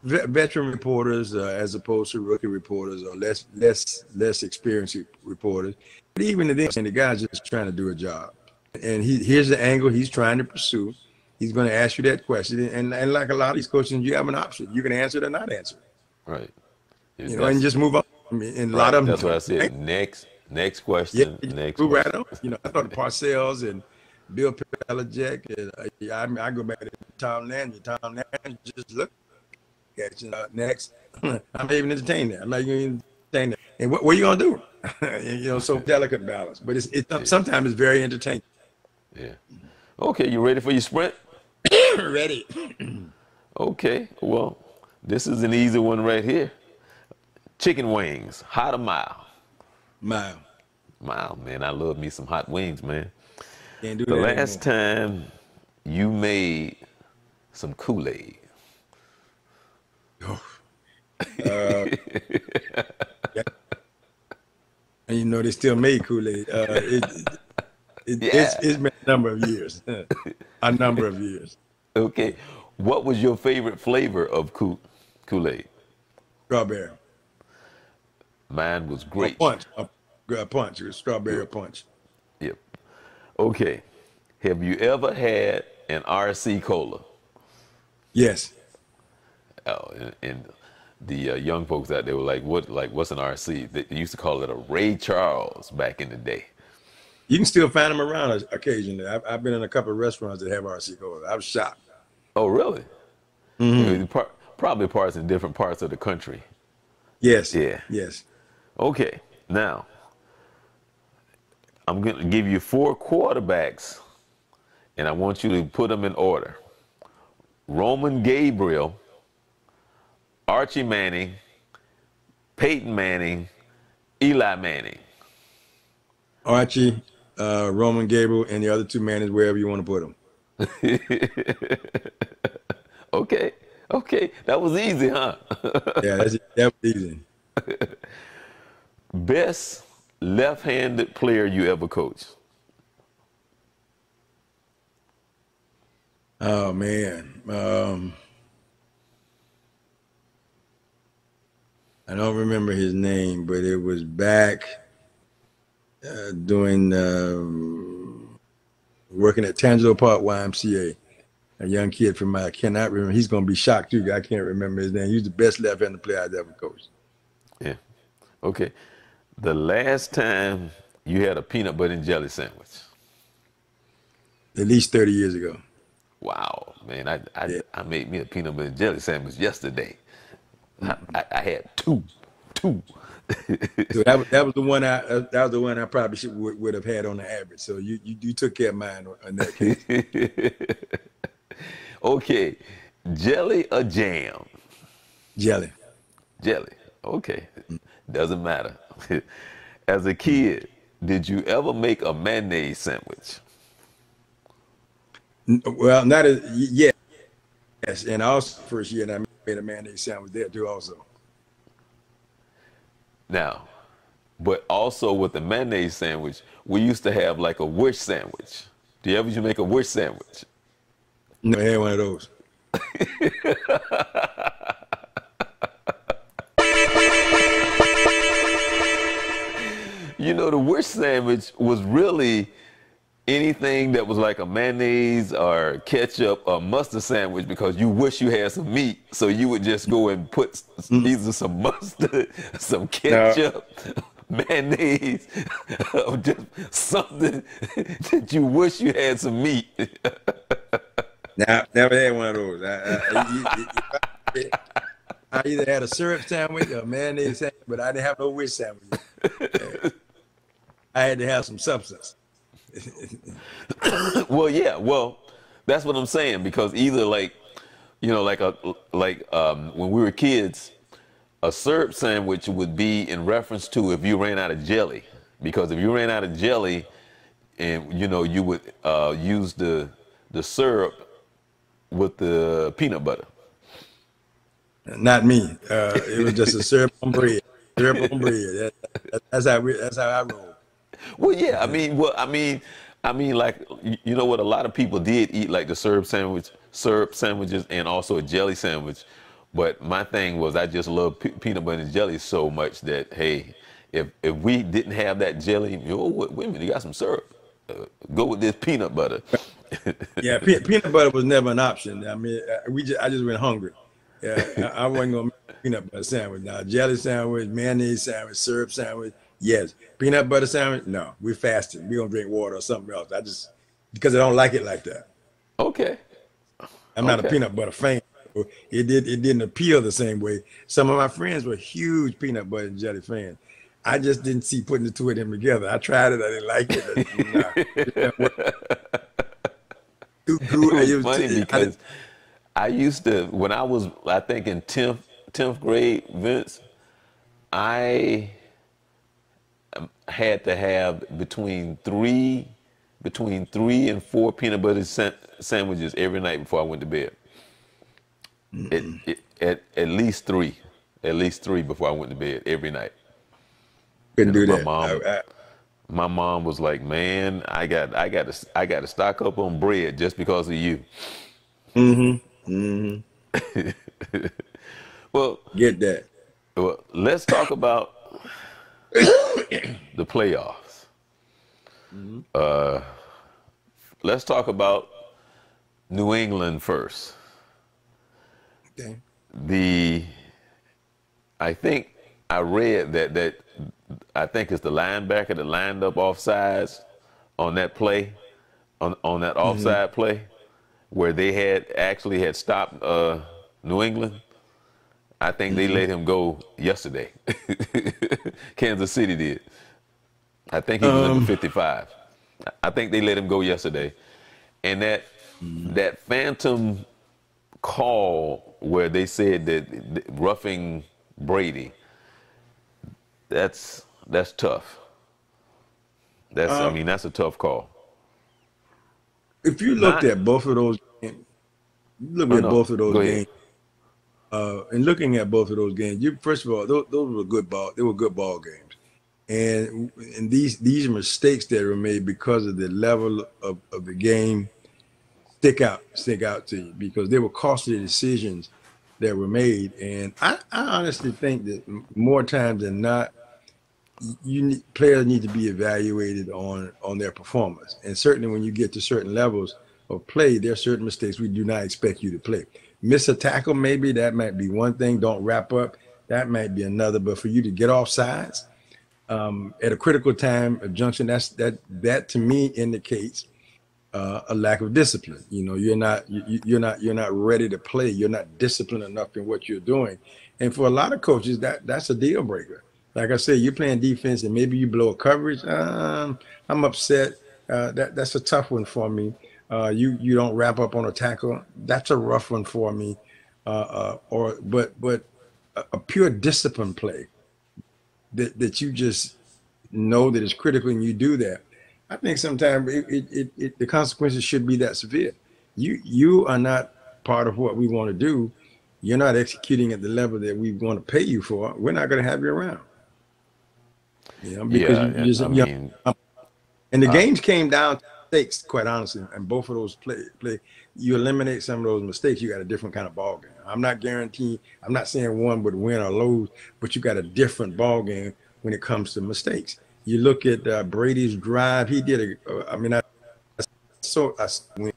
veteran reporters, as opposed to rookie reporters, or less experienced reporters, but even then, the guy's just trying to do a job, and here's the angle he's trying to pursue. He's going to ask you that question, and like a lot of these questions, you have an option. You can answer it or not answer it, Right. Yeah, and that's just move on. I mean, and a lot right. of them That's what I don't. said. Next Yeah, question. you just Next move right question. on. I thought Parcells and Bill Belichick, and I go back to Tom Landry. Tom Landry just look at you. Next, I'm not even entertaining that. I'm not even entertaining that. And what are you gonna do? So delicate balance, but Yeah. sometimes it's very entertaining. Yeah. Okay, you ready for your sprint? Ready? Okay. Well, this is an easy one right here. Chicken wings, hot or mild? Mile. Mild, man. I love me some hot wings, man. Can't do The that last anymore. time you made some Kool-Aid. Oh. Yeah. And they still make Kool-Aid. Yeah. It's been a number of years. A number of years. Okay. What was your favorite flavor of Kool-Aid? Strawberry. Mine was Or grape. punch. A punch. It was strawberry or punch. Yep. Okay. Have you ever had an RC cola? Yes. Oh, and the young folks out there were like, "What? Like, what's an RC?" They used to call it a Ray Charles back in the day. You can still find them around occasionally. I've been in a couple of restaurants that have RC Cola. I was shocked. Oh, really? Hmm. Probably parts in different parts of the country. Yes. Yeah. Yes. Okay. Now I'm going to give you 4 quarterbacks, and I want you to put them in order: Roman Gabriel, Archie Manning, Peyton Manning, Eli Manning. Archie, Roman Gabriel, and the other two Mannings, wherever you want to put them. Okay. Okay. That was easy, huh? Yeah, that was easy. Best left-handed player you ever coached? Oh man. I don't remember his name, but it was back doing working at Tangelo Park YMCA. A young kid from I cannot remember. He's gonna be shocked too. I can't remember his name. He's the best left-handed player I've ever coached. Yeah. Okay. The last time you had a peanut butter and jelly sandwich? At least 30 years ago. Wow, man. Yeah. I made me a peanut butter and jelly sandwich yesterday. I had two. So that was the one I probably would have had on the average. So you took care of mine in that case. Okay. Jelly or jam? Jelly. Jelly. Okay. Doesn't matter. As a kid, did you ever make a mayonnaise sandwich? Well, not as yes, and also first year I made a mayonnaise sandwich there too. Also, Now, But also with the mayonnaise sandwich, we used to have like a wish sandwich. Do you ever make a wish sandwich? Never had one of those. You know, the wish sandwich was really anything that was like a mayonnaise or ketchup or mustard sandwich because you wish you had some meat. So you would just go and put either some mustard, some No, ketchup, mayonnaise, or just something that you wish you had some meat. never had one of those. I either had a syrup sandwich or a mayonnaise sandwich, but I didn't have no wish sandwich. I had to have some substance. Well, yeah, well, that's what I'm saying because either like, you know, when we were kids, a syrup sandwich would be in reference to if you ran out of jelly, because if you ran out of jelly, and you know you would use the syrup with the peanut butter. Not me. It was just a syrup on bread. Syrup on bread. That's how I roll. Well, yeah, I mean, like you know what? A lot of people did eat like the syrup sandwiches, and also a jelly sandwich. But my thing was, I just love peanut butter and jelly so much that hey, if we didn't have that jelly, you know, wait a minute, you got some syrup. Go with this peanut butter. Yeah, peanut butter was never an option. I mean, I just went hungry. Yeah, I wasn't gonna make a peanut butter sandwich. Now, jelly sandwich, mayonnaise sandwich, syrup sandwich, yes. Peanut butter sandwich, no. We fasted. We gonna drink water or something else. Because I don't like it like that. Okay. I'm not a peanut butter fan. It didn't appeal the same way. Some of my friends were huge peanut butter and jelly fans. I just didn't see putting the two of them together. I tried it. I didn't like it. Too good. It was funny because I used to, when I was, I think in 10th grade, Vince, I had to have between three and four peanut butter sandwiches every night before I went to bed. At least three before I went to bed every night. Couldn't do My that. my mom was like, "Man, I got to stock up on bread just because of you." Well, Get that. well, let's talk about the playoffs. Let's talk about New England first. Okay. I think I read that I think it's the linebacker that lined up offsides on that play, on that offside play, where they had stopped New England. I think they let him go yesterday. Kansas City did. I think he was number 55. I think they let him go yesterday, and that phantom call where they said that roughing Brady, that's tough. That's a tough call. If you looked at both of those games, Go ahead. and looking at both of those games, first of all, those were good ball. They were good ball games, and these mistakes that were made because of the level of the game stick out to you because they were costly decisions that were made. And I honestly think that more times than not, players need to be evaluated on their performance. And certainly when you get to certain levels of play, there are certain mistakes we do not expect you to play. Miss a tackle, maybe that might be one thing. Don't wrap up, that might be another. But for you to get off sides at a critical time, a junction, that to me indicates a lack of discipline. You know, you're not ready to play. You're not disciplined enough in what you're doing. And for a lot of coaches, that's a deal breaker. Like I said, you're playing defense and maybe you blow a coverage. I'm upset. That's a tough one for me. You don't wrap up on a tackle. That's a rough one for me. But a pure discipline play that you just know that is critical and you do that. I think sometimes the consequences should be that severe. You are not part of what we want to do. You're not executing at the level that we want to pay you for. We're not going to have you around. You know, because Yeah, you and just I mean, and the uh, games came down to mistakes, quite honestly. And both of those play, you eliminate some of those mistakes, you got a different kind of ball game. I'm not guaranteeing, I'm not saying one would win or lose, but you got a different ball game when it comes to mistakes. You look at Brady's drive; he did I mean, I win,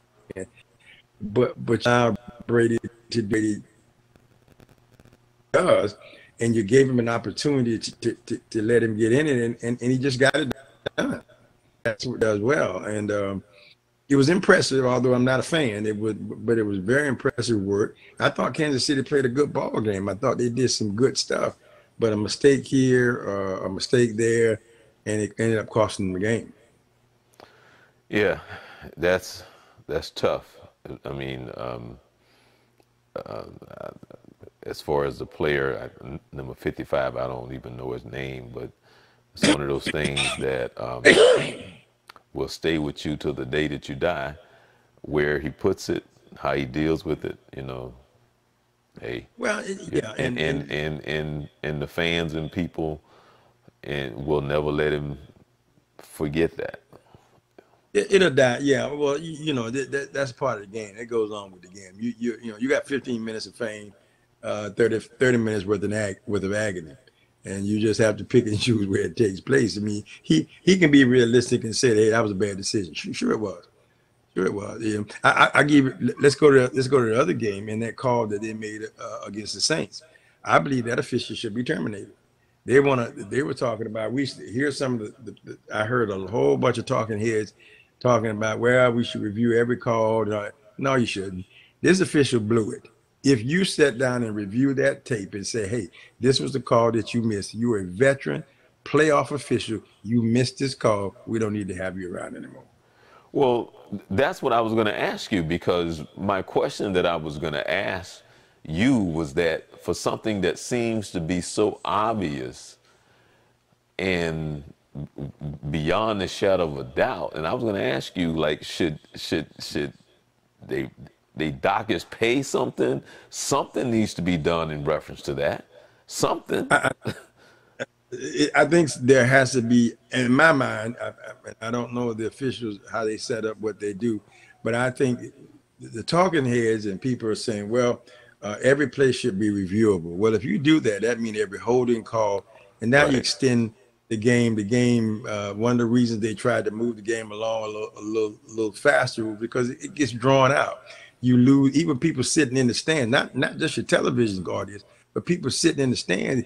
but now Brady to Brady does, and you gave him an opportunity to let him get in it, and he just got it done. That's what does well, and it was impressive. Although I'm not a fan, but it was very impressive work. I thought Kansas City played a good ball game. I thought they did some good stuff, but a mistake here, a mistake there, and it ended up costing them the game. yeah, that's that's tough. I mean, as far as the player, number 55, I don't even know his name, but it's one of those things that will stay with you till the day that you die. Where he puts it, how he deals with it, hey, Well, yeah, and the fans and people and will never let him forget that. it'll die. Yeah, well, that's part of the game. It goes on with the game. You got 15 minutes of fame, 30 minutes worth of agony, and you just have to pick and choose where it takes place. I mean, he can be realistic and say, "Hey, that was a bad decision." Sure, it was. Sure, it was. Yeah. I give. Let's go to the other game and that call that they made against the Saints. I believe that official should be terminated. They were talking about. We here's some of I heard a whole bunch of talking heads talking about, well, we should review every call. No, you shouldn't. This official blew it. If you sat down and review that tape and say, hey, this was the call that you missed. You were a veteran playoff official. You missed this call. We don't need to have you around anymore. Well, that's what I was going to ask you, because my question that I was going to ask you was that for something that seems to be so obvious and beyond the shadow of a doubt, and I was going to ask you, like, should they dock his pay something? Something needs to be done in reference to that. Something. I think there has to be, in my mind, I don't know the officials, how they set up what they do, but I think the talking heads and people are saying, well, every play should be reviewable. Well, if you do that, that means every holding call, and now you Right. extend the game. One of the reasons they tried to move the game along a little faster was because it gets drawn out. You lose, even people sitting in the stand, not just your television audience, but people sitting in the stand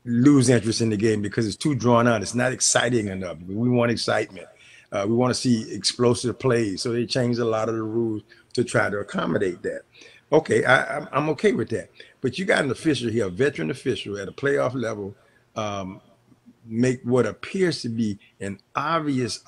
lose interest in the game because it's too drawn out. It's not exciting enough. We want excitement. We want to see explosive plays. So they changed a lot of the rules to try to accommodate that. Okay, I'm okay with that. But you got an official here, a veteran official at a playoff level, make what appears to be an obvious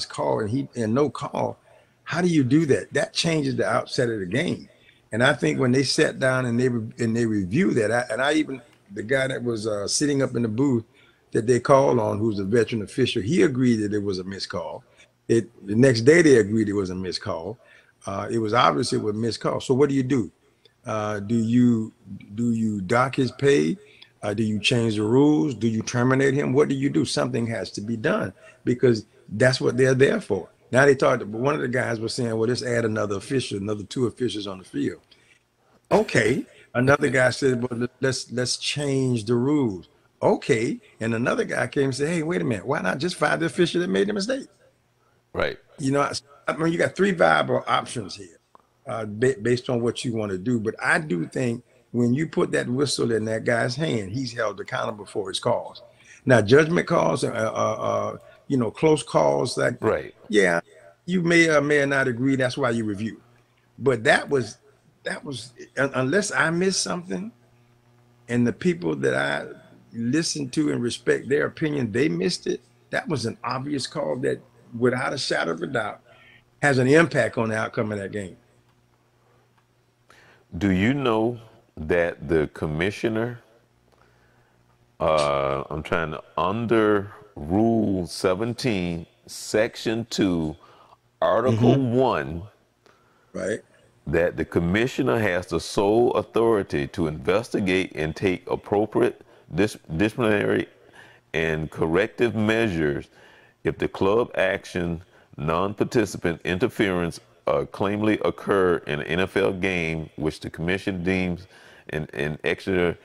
call, and no call. How do you do that? That changes the outset of the game. And I think when they sat down and they review that, I even the guy that was sitting up in the booth that they called on, who's a veteran official, he agreed that it was a missed call. The next day they agreed it was a missed call. It was obvious it was a missed call. So what do you do? Do you dock his pay? Do you change the rules? Do you terminate him? What do you do? Something has to be done because that's what they're there for. Now they talked, but one of the guys was saying, well, let's add another official, another two officials on the field. Okay. Another guy said, well, let's change the rules. Okay. And another guy came and said, hey, wait a minute, why not just fire the official that made the mistake? Right. I mean, you got three viable options here, based on what you want to do. But I do think when you put that whistle in that guy's hand, he's held accountable for his calls. Now, judgment calls, close calls, like, Right. yeah, you may or may not agree. That's why you review. But unless I missed something, and the people that I listen to and respect their opinion, they missed it. That was an obvious call that, without a shadow of a doubt, has an impact on the outcome of that game. Do you know that the commissioner, I'm trying to, under Rule 17, Section 2, Article Mm-hmm. 1, Right. that the commissioner has the sole authority to investigate and take appropriate disciplinary and corrective measures if the club action, non-participant interference claimly occur in an NFL game which the commission deems an extra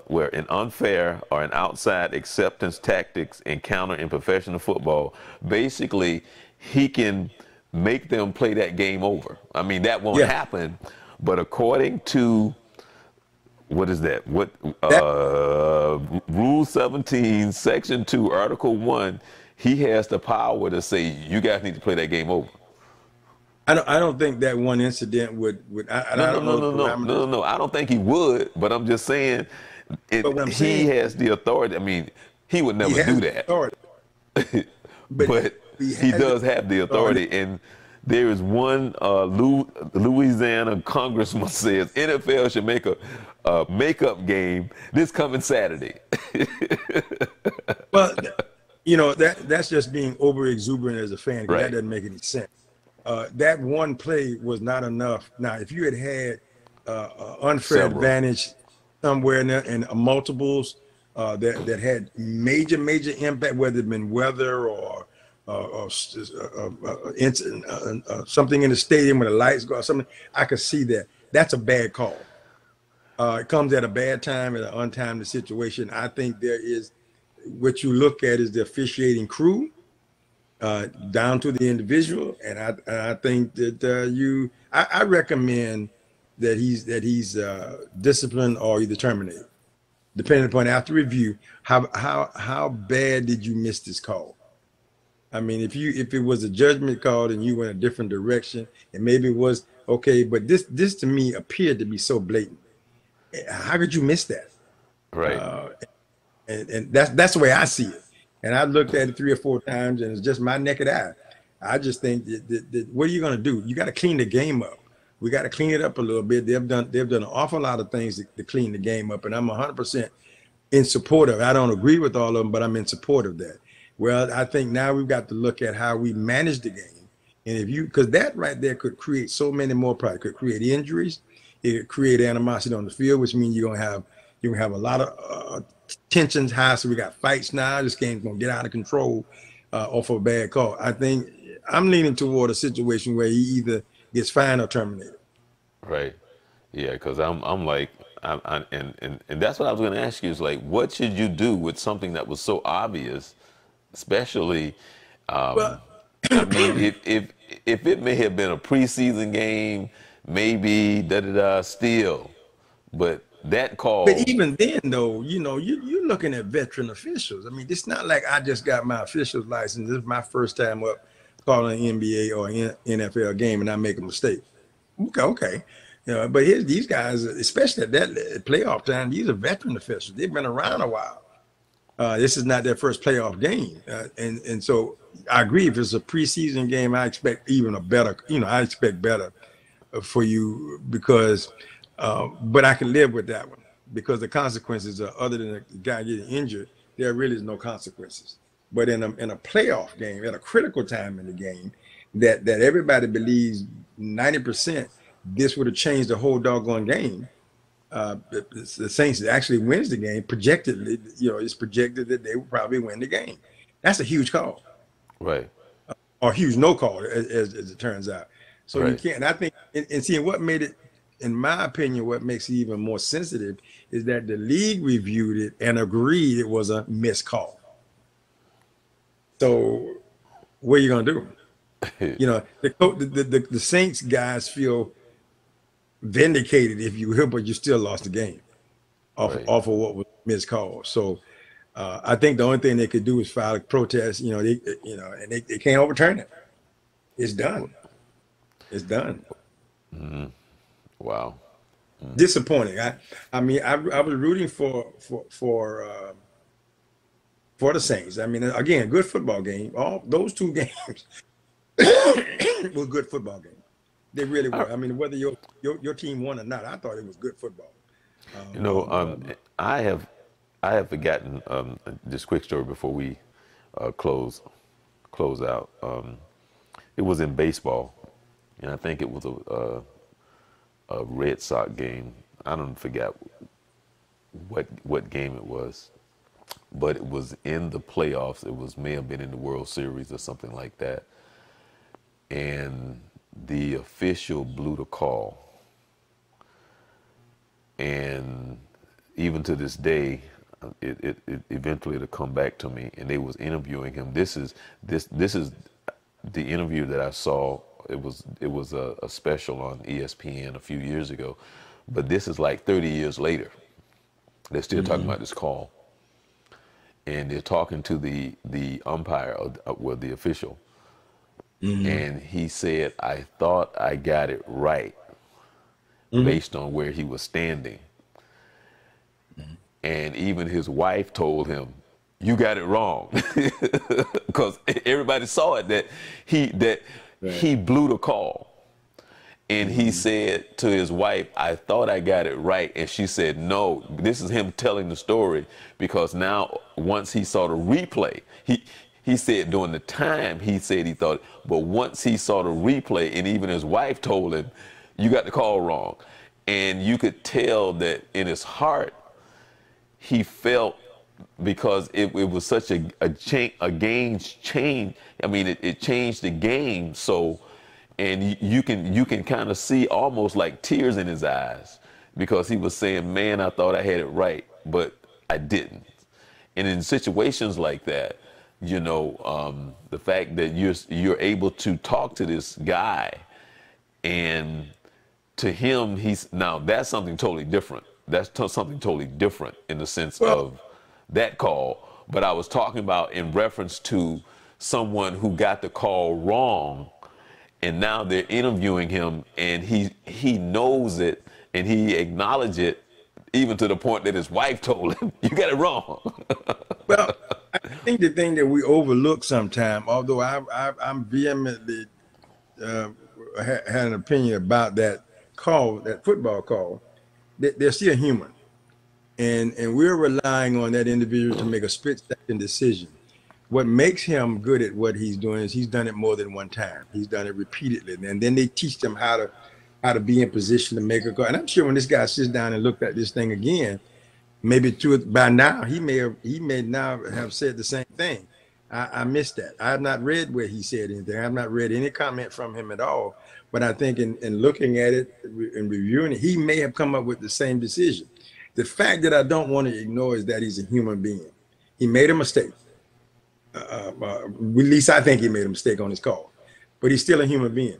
where an unfair or an outside acceptance tactics encounter in professional football. Basically, he can make them play that game over. I mean, that won't Yeah. happen, but according to what is that? What That Rule 17, Section 2, Article 1, he has the power to say you guys need to play that game over. I don't think that one incident would I No, no, don't no, know the no, no, no, parameters. no, no. I don't think he would, but I'm just saying, But what I'm he saying, has the authority. I mean, he would he never do has the that, authority, but but he he has the does have the authority. authority. And there is one Louisiana congressman says NFL should make a makeup game this coming Saturday. Well, that's just being over exuberant as a fan, because that Right. doesn't make any sense. That one play was not enough. Now, if you had unfair Several. advantage somewhere in multiples that had major impact, whether it been weather or something in the stadium when the lights go out, something, I could see that. That's a bad call. It comes at a bad time, at an untimely situation. I think there is, what you look at is the officiating crew, down to the individual, and I think that I recommend that he's disciplined or either terminated, depending upon, after review, how bad did you miss this call. I mean, if it was a judgment call and you went a different direction, and maybe it was okay, but this to me appeared to be so blatant. How could you miss that? Right. And that's the way I see it. And I looked at it 3 or 4 times, and it's just my naked eye. I just think that what are you going to do? You got to clean the game up. We got to clean it up a little bit. They've done an awful lot of things to clean the game up, and I'm 100% in support of it. I don't agree with all of them, but I'm in support of that. Well, I think now we've got to look at how we manage the game, and because that right there could create so many more problems. It could create injuries. It could create animosity on the field, which means you're gonna have a lot of tensions high. So we got fights now. This game's gonna get out of control off of a bad call. I think I'm leaning toward a situation where he either gets fined or terminated. Right. Yeah, because I'm like, and that's what I was going to ask you is like, what should you do with something that was so obvious, especially, Well, I mean, if it may have been a preseason game, maybe still, but that but call, even then, though, you're looking at veteran officials. I mean, it's not like I just got my official's license. This is my first time up calling an NBA or NFL game, and I make a mistake. Okay. But here's these guys, especially at that playoff time, these are veteran officials. They've been around a while. This is not their first playoff game. And so I agree, if it's a preseason game, I expect even a better, I expect better for you, because, but I can live with that one, because the consequences are, other than the guy getting injured, there really is no consequences. But in a playoff game, at a critical time in the game, that everybody believes 90%, this would have changed the whole doggone game. The Saints actually wins the game. Projected, it's projected that they will probably win the game. That's a huge call, right, or huge no call, as it turns out. So you right, can't. And I think, and seeing what made it, in my opinion, what makes it even more sensitive is that the league reviewed it and agreed it was a missed call. So what are you gonna do? The Saints guys feel vindicated, if you will, but you still lost the game off right, of what was missed call. So I think the only thing they could do is file a protest. And they can't overturn it. It's done. It's done. wow, Disappointing. I mean, I was rooting for the Saints. I mean, again, good football game. All those 2 games were good football games. They really were. I mean, whether your team won or not, I thought it was good football. I have forgotten this quick story before we close out. It was in baseball, and I think it was a Red Sox game. I don't forget what game it was, but it was in the playoffs. It was may have been in the World Series or something like that. And the official blew the call. And even to this day, it eventually it'll come back to me. And they was interviewing him. This is the interview that I saw. It was a special on ESPN a few years ago, but this is like 30 years later. They're still talking about this call, and they're talking to the umpire, or the official, and he said, "I thought I got it right based on where he was standing." And even his wife told him, "You got it wrong," because everybody saw it that he blew the call. And he said to his wife, "I thought I got it right." And she said, "No, this is him telling the story, because now once he saw the replay, he said during the time he said he thought, but once he saw the replay, and even his wife told him, 'You got the call wrong.'" And you could tell that in his heart, he felt, because it was such a game change. I mean, it changed the game. So, and you can kind of see almost like tears in his eyes, because he was saying, "Man, I thought I had it right, but I didn't." And in situations like that, the fact that you're able to talk to this guy, and to him, that's something totally different. That's something totally different in the sense of that call. But I was talking about in reference to someone who got the call wrong, and now they're interviewing him, and he knows it, and he acknowledged it, even to the point that his wife told him, "You got it wrong." Well, I think the thing that we overlook sometimes, although I'm vehemently had an opinion about that call, that football call, they're still human, and we're relying on that individual to make a split-second decision. What makes him good at what he's doing is he's done it more than one time. He's done it repeatedly, and then they teach them how to be in position to make a call. And I'm sure when this guy sits down and looked at this thing again, maybe by now he may now have said the same thing. I missed that. I have not read where he said anything. I have not read any comment from him at all. But I think in looking at it and reviewing it, he may have come up with the same decision. The fact that I don't want to ignore is that he's a human being. He made a mistake. At least I think he made a mistake on his call. But he's still a human being.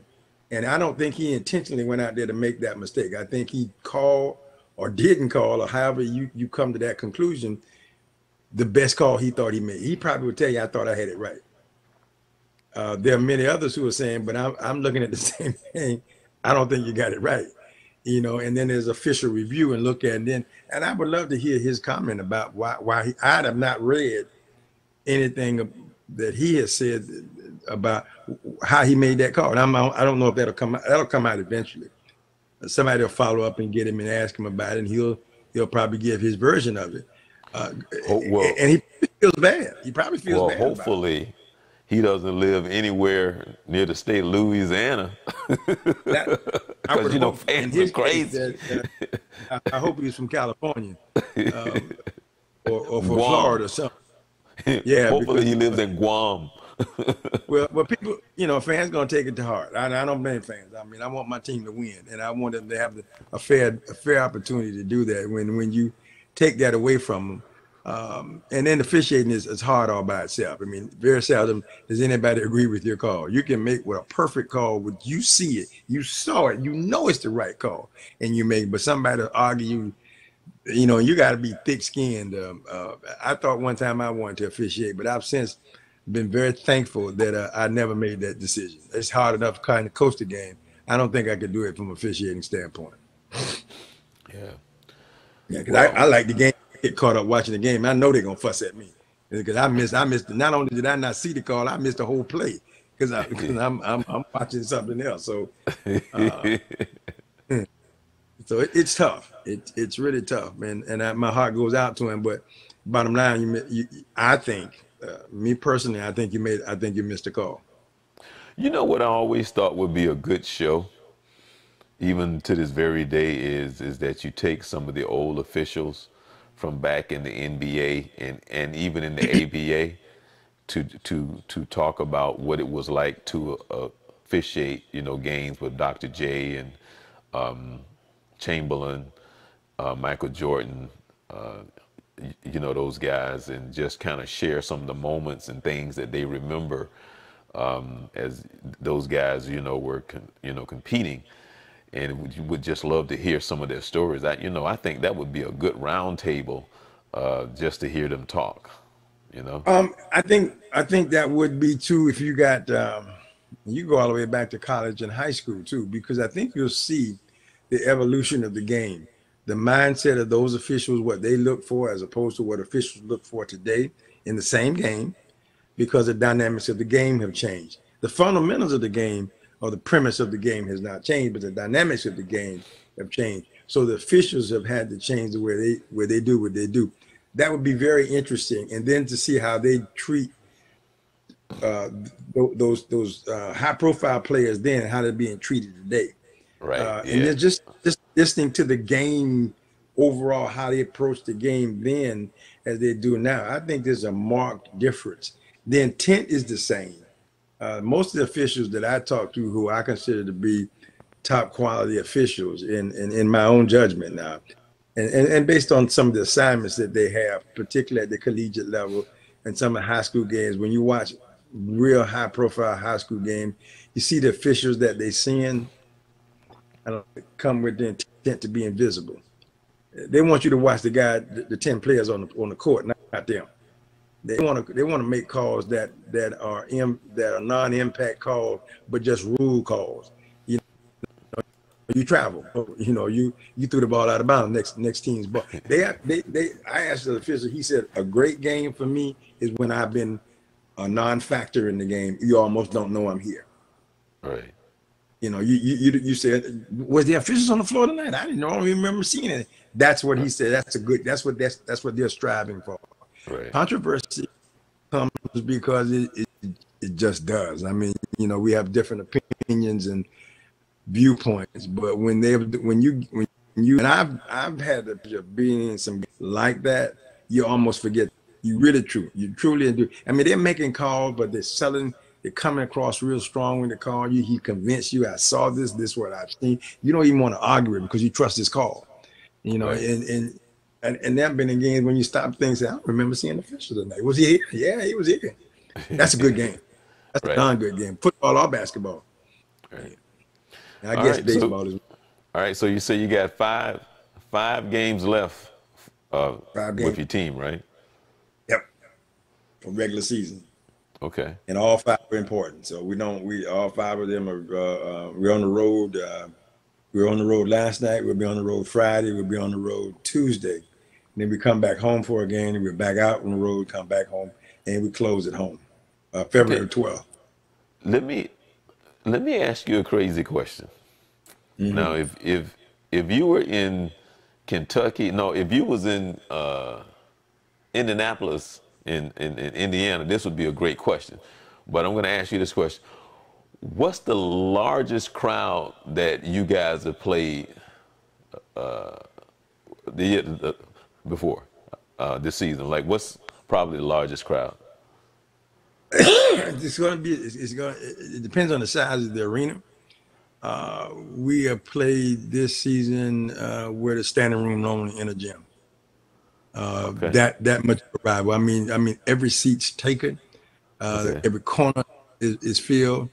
And I don't think he intentionally went out there to make that mistake. I think he called or didn't call, or however you come to that conclusion, the best call he thought he made. He probably would tell you, "I thought I had it right." There are many others who are saying, "But I'm looking at the same thing. I don't think you got it right." And then there's official review and look at it. And I would love to hear his comment about why I'd have not read anything that he has said about how he made that call. And I don't know if that'll come out eventually. Somebody will follow up and get him and ask him about it, and he'll probably give his version of it. And he feels bad. He probably feels bad. Well, hopefully he doesn't live anywhere near the state of Louisiana. Because fans are crazy. I hope he's from California or from Florida or something. Yeah, hopefully he lives in Guam. well, people, fans gonna take it to heart. I don't blame fans. I mean, I want my team to win, and I want them to have a fair opportunity to do that. When you take that away from them. And then officiating is hard all by itself. I mean, very seldom does anybody agree with your call. You can make a perfect call when you see it, you saw it, it's the right call, and you make. But somebody will argue, you got to be thick-skinned. I thought one time I wanted to officiate, but I've since been very thankful that I never made that decision. It's hard enough to kind of coach the game. I don't think I could do it from an officiating standpoint. Yeah, because I like the game. Get caught up watching the game. I know they're gonna fuss at me because I missed. Not only did I not see the call, I missed the whole play because I'm watching something else. So, so it's tough. It's really tough, man. And my heart goes out to him. But bottom line, I think, me personally, I think you missed the call. You know what I always thought would be a good show, even to this very day, is that you take some of the old officials from back in the NBA and even in the ABA to talk about what it was like to officiate, games with Dr. J and Chamberlain, Michael Jordan, those guys, and just kind of share some of the moments and things that they remember as those guys, were competing, and would just love to hear some of their stories. I think that would be a good round table, just to hear them talk. I think that would be too if you got you go all the way back to college and high school too, because I think you'll see the evolution of the game, the mindset of those officials, what they look for as opposed to what officials look for today in the same game, because the dynamics of the game have changed. The fundamentals of the game or the premise of the game has not changed, but the dynamics of the game have changed. So the officials have had to change the way they do what they do. That would be very interesting, and then to see how they treat those high-profile players then, and how they're being treated today. Right. And then just listening to the game overall, how they approach the game then as they do now. I think there's a marked difference. The intent is the same. Most of the officials that I talk to, who I consider to be top quality officials in my own judgment now, and based on some of the assignments that they have, particularly at the collegiate level and some of the high school games, when you watch real high profile high school game, you see the officials that they send come with the intent to be invisible. They want you to watch the guy, the 10 players on the court, not them. They want to make calls that are non-impact calls, but just rule calls. You travel, you threw the ball out of bounds, next team's ball. I asked the official, he said, a great game for me is when I've been a non-factor in the game. You almost don't know I'm here. Right. You said, was the officials on the floor tonight? I didn't know. I don't even remember seeing it. That's what he said. That's what they're striving for. Right. Controversy comes because it just does. I mean, we have different opinions and viewpoints, but when you and I've had the pleasure of being in some like that, you almost forget you truly do. I mean, they're making calls, but they're coming across real strong when they call you. He convinced you, I saw this is what I've seen. You don't even want to argue it because you trust his call. Right. And that been in games when you stop things. I don't remember seeing the official tonight. Was he here? Yeah, he was here. That's a good game. That's a darn good game. Football or basketball. Right. And I guess baseball is. All right. So you say you got five games left with your team, right? Yep. For regular season. Okay. And all five are important. So all five of them are. We're on the road. We were on the road last night. We'll be on the road Friday. We'll be on the road Tuesday. And then we come back home for a game. And we're back out on the road, come back home, and we close at home. February 12th. Let me ask you a crazy question. Mm-hmm. Now, if you were in Kentucky, no, if you was in Indianapolis in Indiana, this would be a great question. But I'm going to ask you this question. What's the largest crowd that you guys have played before this season? Like, what's probably the largest crowd? It depends on the size of the arena. We have played this season where the standing room normally in a gym. Okay. That much arrival. I mean, every seat's taken. Okay. Every corner is filled.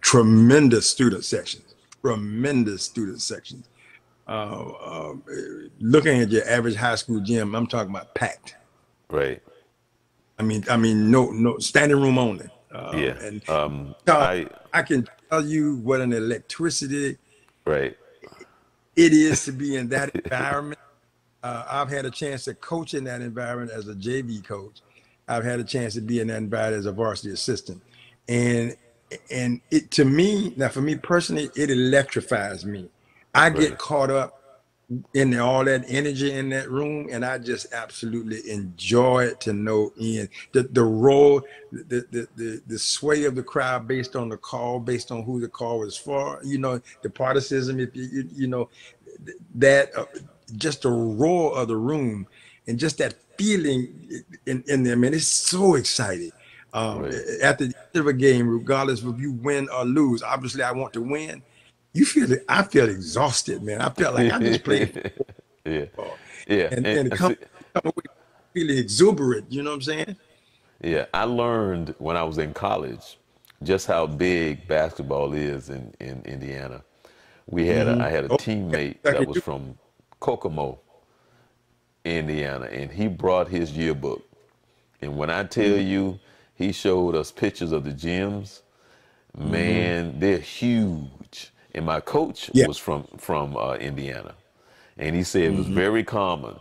Tremendous student sections. Looking at your average high school gym, I'm talking about packed. Right. I mean, no standing room only. Yeah. And I can tell you what an electricity right it is to be in that environment. I've had a chance to coach in that environment as a JV coach. I've had a chance to be in that environment as a varsity assistant. And it, to me, now for me personally, it electrifies me. I get caught up in all that energy in that room, and I just absolutely enjoy it to no end. The role, the sway of the crowd based on the call, based on who the call was for, the partisanship, if you know that just the roar of the room and just that feeling in there, man, it's so exciting. Right. At the end of a game, regardless of you win or lose, obviously I want to win. You feel it. I feel exhausted, man. I felt like I just played Yeah. football, Yeah. and See, come away feeling exuberant. You know what I'm saying? yeah. I learned when I was in college just how big basketball is in Indiana. I had a Oh, teammate that Kentucky was too. from Kokomo, Indiana, and he brought his yearbook. And when I tell you, he showed us pictures of the gyms. Hmm. Man, they're huge. And my coach Yeah. was from Indiana, and he said it was Hmm. very common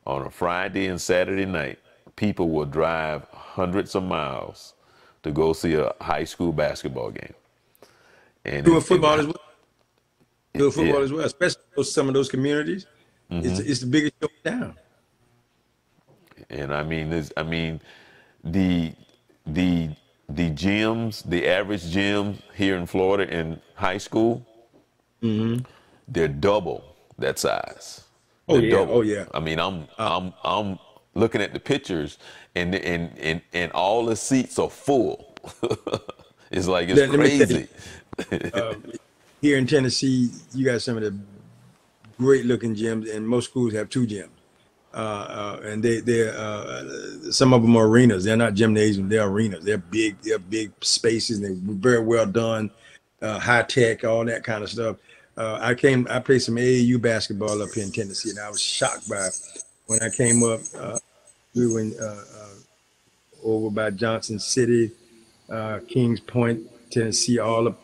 on a Friday and Saturday night. People will drive hundreds of miles to go see a high school basketball game. And Do a and football as well. Do a yeah, football as well, especially some of those communities. It's the biggest show in town. and I mean, the the the gyms, the average gym here in Florida in high school, Hmm. they're double that size. Oh They're yeah. Oh double. yeah. I mean, Uh, I'm looking at the pictures, and all the seats are full. It's like it's let me tell you, crazy. uh, here in Tennessee, you got some of the great looking gyms, and most schools have two gyms. And they're some of them are arenas. They're not gymnasiums. They're arenas. They're big. They're big spaces. And they're very well done, high tech, all that kind of stuff. I played some AAU basketball up here in Tennessee, and I was shocked by when I came up. We were over by Johnson City, Kings Point, Tennessee, all of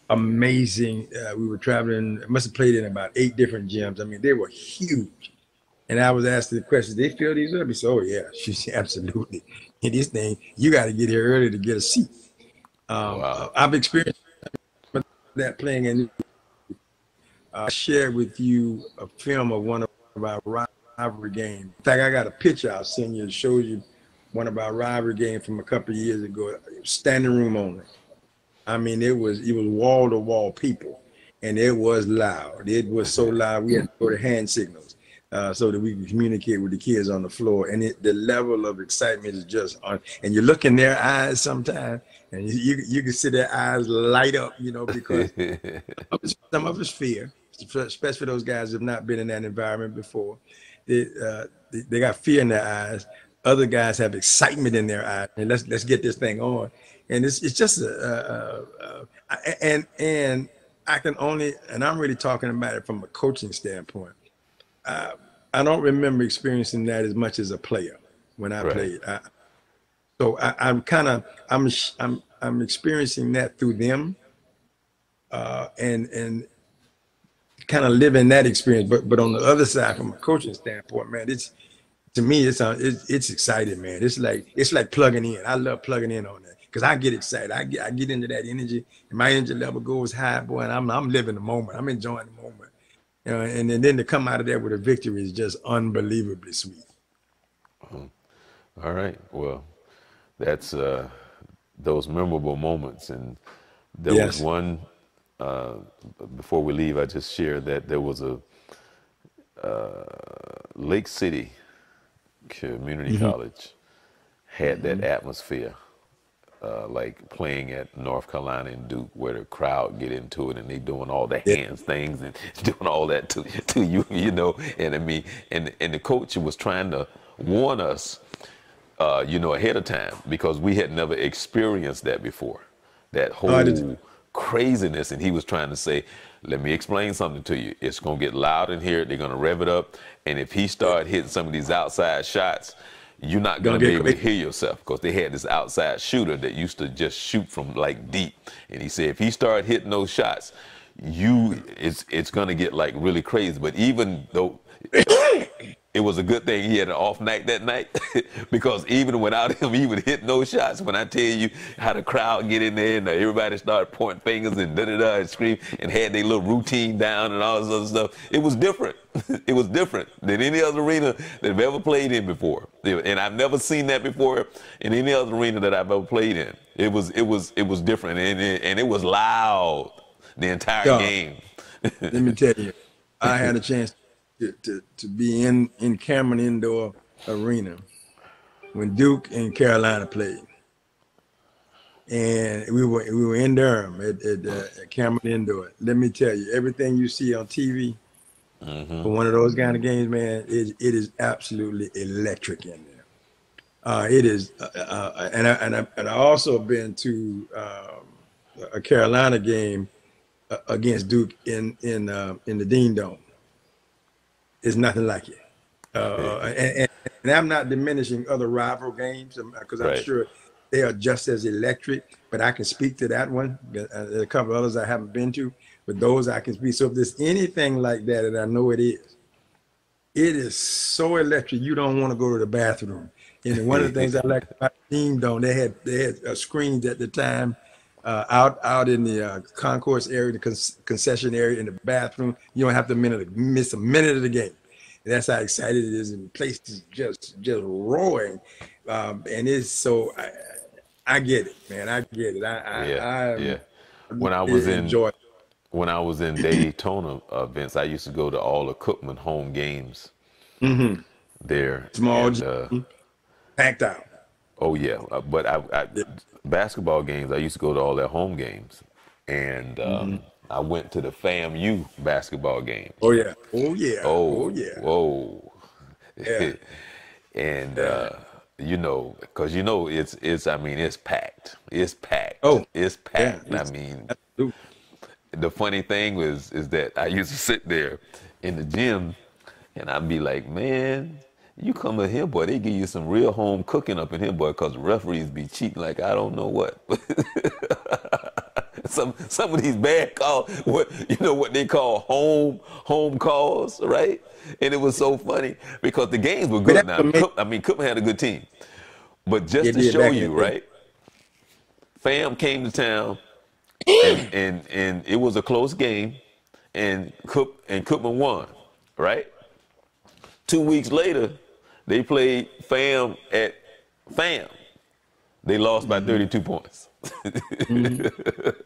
amazing. We were traveling, must have played in about 8 different gyms. I mean, they were huge. And I was asking the question, they fill these up? He said, oh, yeah. She said, absolutely. And this thing, you got to get here early to get a seat. Wow. I've experienced that playing, and I shared with you a film of one of our rivalry games. In fact, I got a picture I'll send you that shows you one of our rivalry games from a couple of years ago, standing room only. I mean, it was wall to wall people, and it was loud. It was so loud we had to go to hand signals so that we could communicate with the kids on the floor. And the level of excitement is just on. And you look in their eyes sometimes, and you can see their eyes light up, because some of us fear, especially for those guys who have not been in that environment before. They got fear in their eyes. Other guys have excitement in their eyes, and let's get this thing on. And it's just and I can only, and I'm really talking about it from a coaching standpoint. I don't remember experiencing that as much as a player when I Right. played. So I'm kind of I'm experiencing that through them, and kind of living that experience. But on the other side, from a coaching standpoint, man, it's to me it's exciting, man. It's like plugging in. I love plugging in on that because I get excited. I get into that energy, and my energy level goes high, boy. And I'm living the moment. I'm enjoying the moment. And then to come out of there with a victory is just unbelievably sweet. All right. Well, that's those memorable moments, and there was Yes. one. Before we leave, I just shared that there was a Lake City Community Hmm. College had that atmosphere, like playing at North Carolina and Duke, where the crowd get into it and they doing all the Yeah. hands things and doing all that to you, And I mean, and the coach was trying to warn us, ahead of time because we had never experienced that before, that Oh, I did. whole craziness. And he was trying to say, let me explain something to you. It's going to get loud in here. They're going to rev it up. And if he Yeah. start hitting some of these outside shots, you're not going Gonna to be get able to crazy. hear yourself because they had this outside shooter that used to just shoot from like deep. And he said, if he started hitting those shots, it's going to get like really crazy. But even though it was a good thing he had an off night that night because even without him even hitting those shots, when I tell you how the crowd get in there and everybody started pointing fingers and da-da-da and scream and had their little routine down and all this other stuff, it was different. It was different than any other arena that I've ever played in before. And I've never seen that before in any other arena that I've ever played in. It was different, and it was loud the entire God, game. let me tell you, I had a chance to be in Cameron Indoor Arena when Duke and Carolina played, and we were in Durham at Cameron Indoor. Let me tell you, everything you see on TV for one of those kind of games, man, it is absolutely electric in there. It is, and I also been to a Carolina game against Duke in the Dean Dome. It's nothing like it. And I'm not diminishing other rival games because I'm Right. sure they are just as electric. But I can speak to that one. There are a couple of others I haven't been to, but those I can speak. So if there's anything like that, and I know it is so electric you don't want to go to the bathroom. And one of the things I like about Team Dome, they had screens at the time out in the concourse area, the concession area, in the bathroom. You don't have to miss a minute of the game. And that's how excited it is, and the place is just roaring. And it's so I get it, man. I get it. Yeah. I When I was really in enjoy it. when I was in Daytona, Vince, I used to go to all the Cookman home games there, Small and gym, packed out. oh yeah, but I Yeah. basketball games. I used to go to all their home games, and I went to the FAMU basketball games. Oh yeah. Oh yeah. Oh Oh, yeah. whoa. Yeah. And Yeah. because I mean, it's packed. It's packed. Oh It's yeah. packed. I mean, Absolutely. the funny thing is that I used to sit there in the gym, and I'd be like, man, you come in here, boy, they give you some real home cooking up in here, boy, because referees be cheating like I don't know what. Some of these bad calls, what they call home calls, right? And it was so funny because the games were But good. that's Now, what makes Cookman had a good team, but just it to did show back in you, the day. right? Fam came to town, and it was a close game, and Cookman won, right? 2 weeks later, they played Fam at Fam. They lost by 32 points.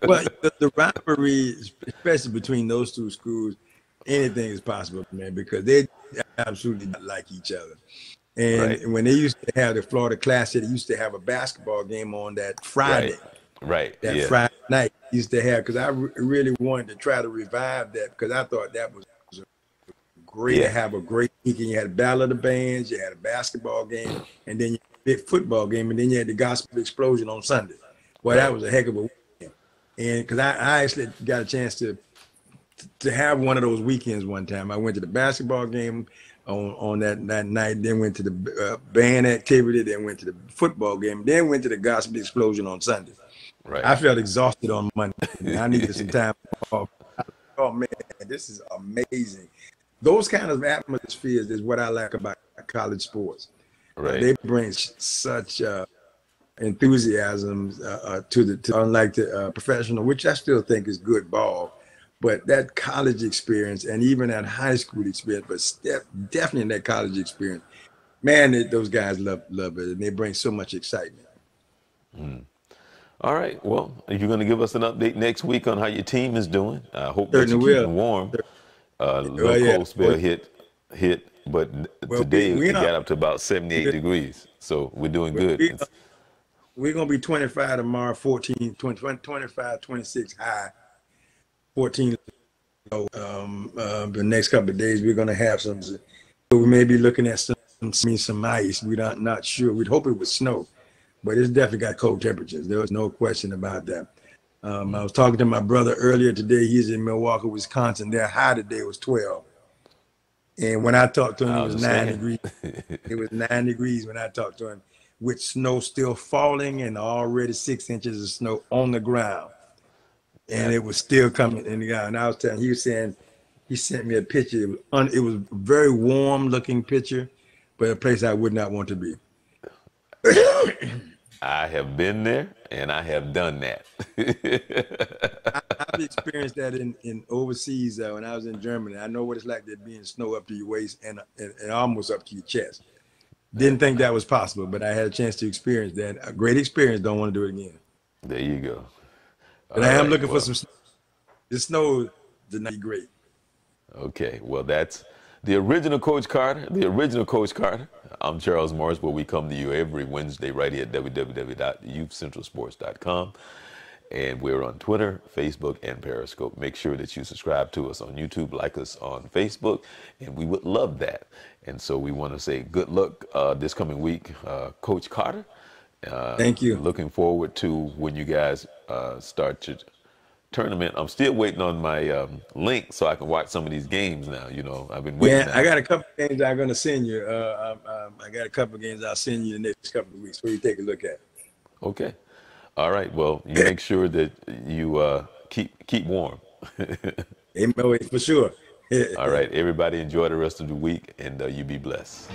Well, the rivalry, especially between those two schools, anything is possible, man, because they absolutely not like each other. Right, And when they used to have the Florida Classic, they used to have a basketball game on that right, Friday. right. That Yeah, Friday night used to have, because I really wanted to try to revive that, because I thought that was great to yeah, have a great weekend. You had a Battle of the Bands, you had a basketball game, and then you had a big football game, and then you had the Gospel Explosion on Sunday. Well, that right, was a heck of a weekend. And because I actually got a chance to have one of those weekends one time. I went to the basketball game on that night, then went to the band activity, then went to the football game, then went to the Gospel Explosion on Sunday. right. I felt exhausted on Monday, man. I needed some time off. Oh man, this is amazing. Those kind of atmospheres is what I like about college sports. Right. They bring such enthusiasm to unlike the professional, which I still think is good ball, but that college experience and even that high school experience, but definitely in that college experience, man, those guys love it, and they bring so much excitement. All right. Well, you're going to give us an update next week on how your team is doing. I hope that Certainly you're will. keeping warm. A little Well, yeah. cold spell hit, but Well, today we it got are. up to about 78 degrees. So we're doing good. We, we're going to be 25 tomorrow, 14, 20, 25, 26 high, 14 low. The next couple of days, we're going to have some. We may be looking at some ice. We're not sure. We'd hope it would snow, but it's definitely got cold temperatures. There was no question about that. I was talking to my brother earlier today. He's in Milwaukee, Wisconsin. Their high today was 12. And when I talked to him, I it was 9 understand. degrees. It was 9 degrees when I talked to him, with snow still falling and already 6 inches of snow on the ground. And That, it was still coming in the ground. And I was telling, he was saying, he sent me a picture. It was a very warm looking picture, but a place I would not want to be. I have been there and I have done that. I've experienced that in overseas when I was in Germany. I know what it's like to be in snow up to your waist and almost up to your chest. Didn't think that was possible, but I had a chance to experience that. A great experience. Don't want to do it again. There you go. But All I am right. looking for Well, some snow. The snow did not be great. okay. Well, that's The original Coach Carter, the original Coach Carter. I'm Charles Morse, where we come to you every Wednesday right here at www.youthcentralsports.com. And we're on Twitter, Facebook, and Periscope. Make sure that you subscribe to us on YouTube, like us on Facebook, and we would love that. And so we want to say good luck this coming week, Coach Carter. Thank you. Looking forward to when you guys start your tournament. I'm still waiting on my link so I can watch some of these games now. You know, I've been waiting. Yeah, I got a couple of games I'm going to send you. I got a couple of games I'll send you the next couple of weeks for you to take a look at. Okay. All right. Well, you make sure that you keep warm. For sure. All right. Everybody enjoy the rest of the week, and you be blessed.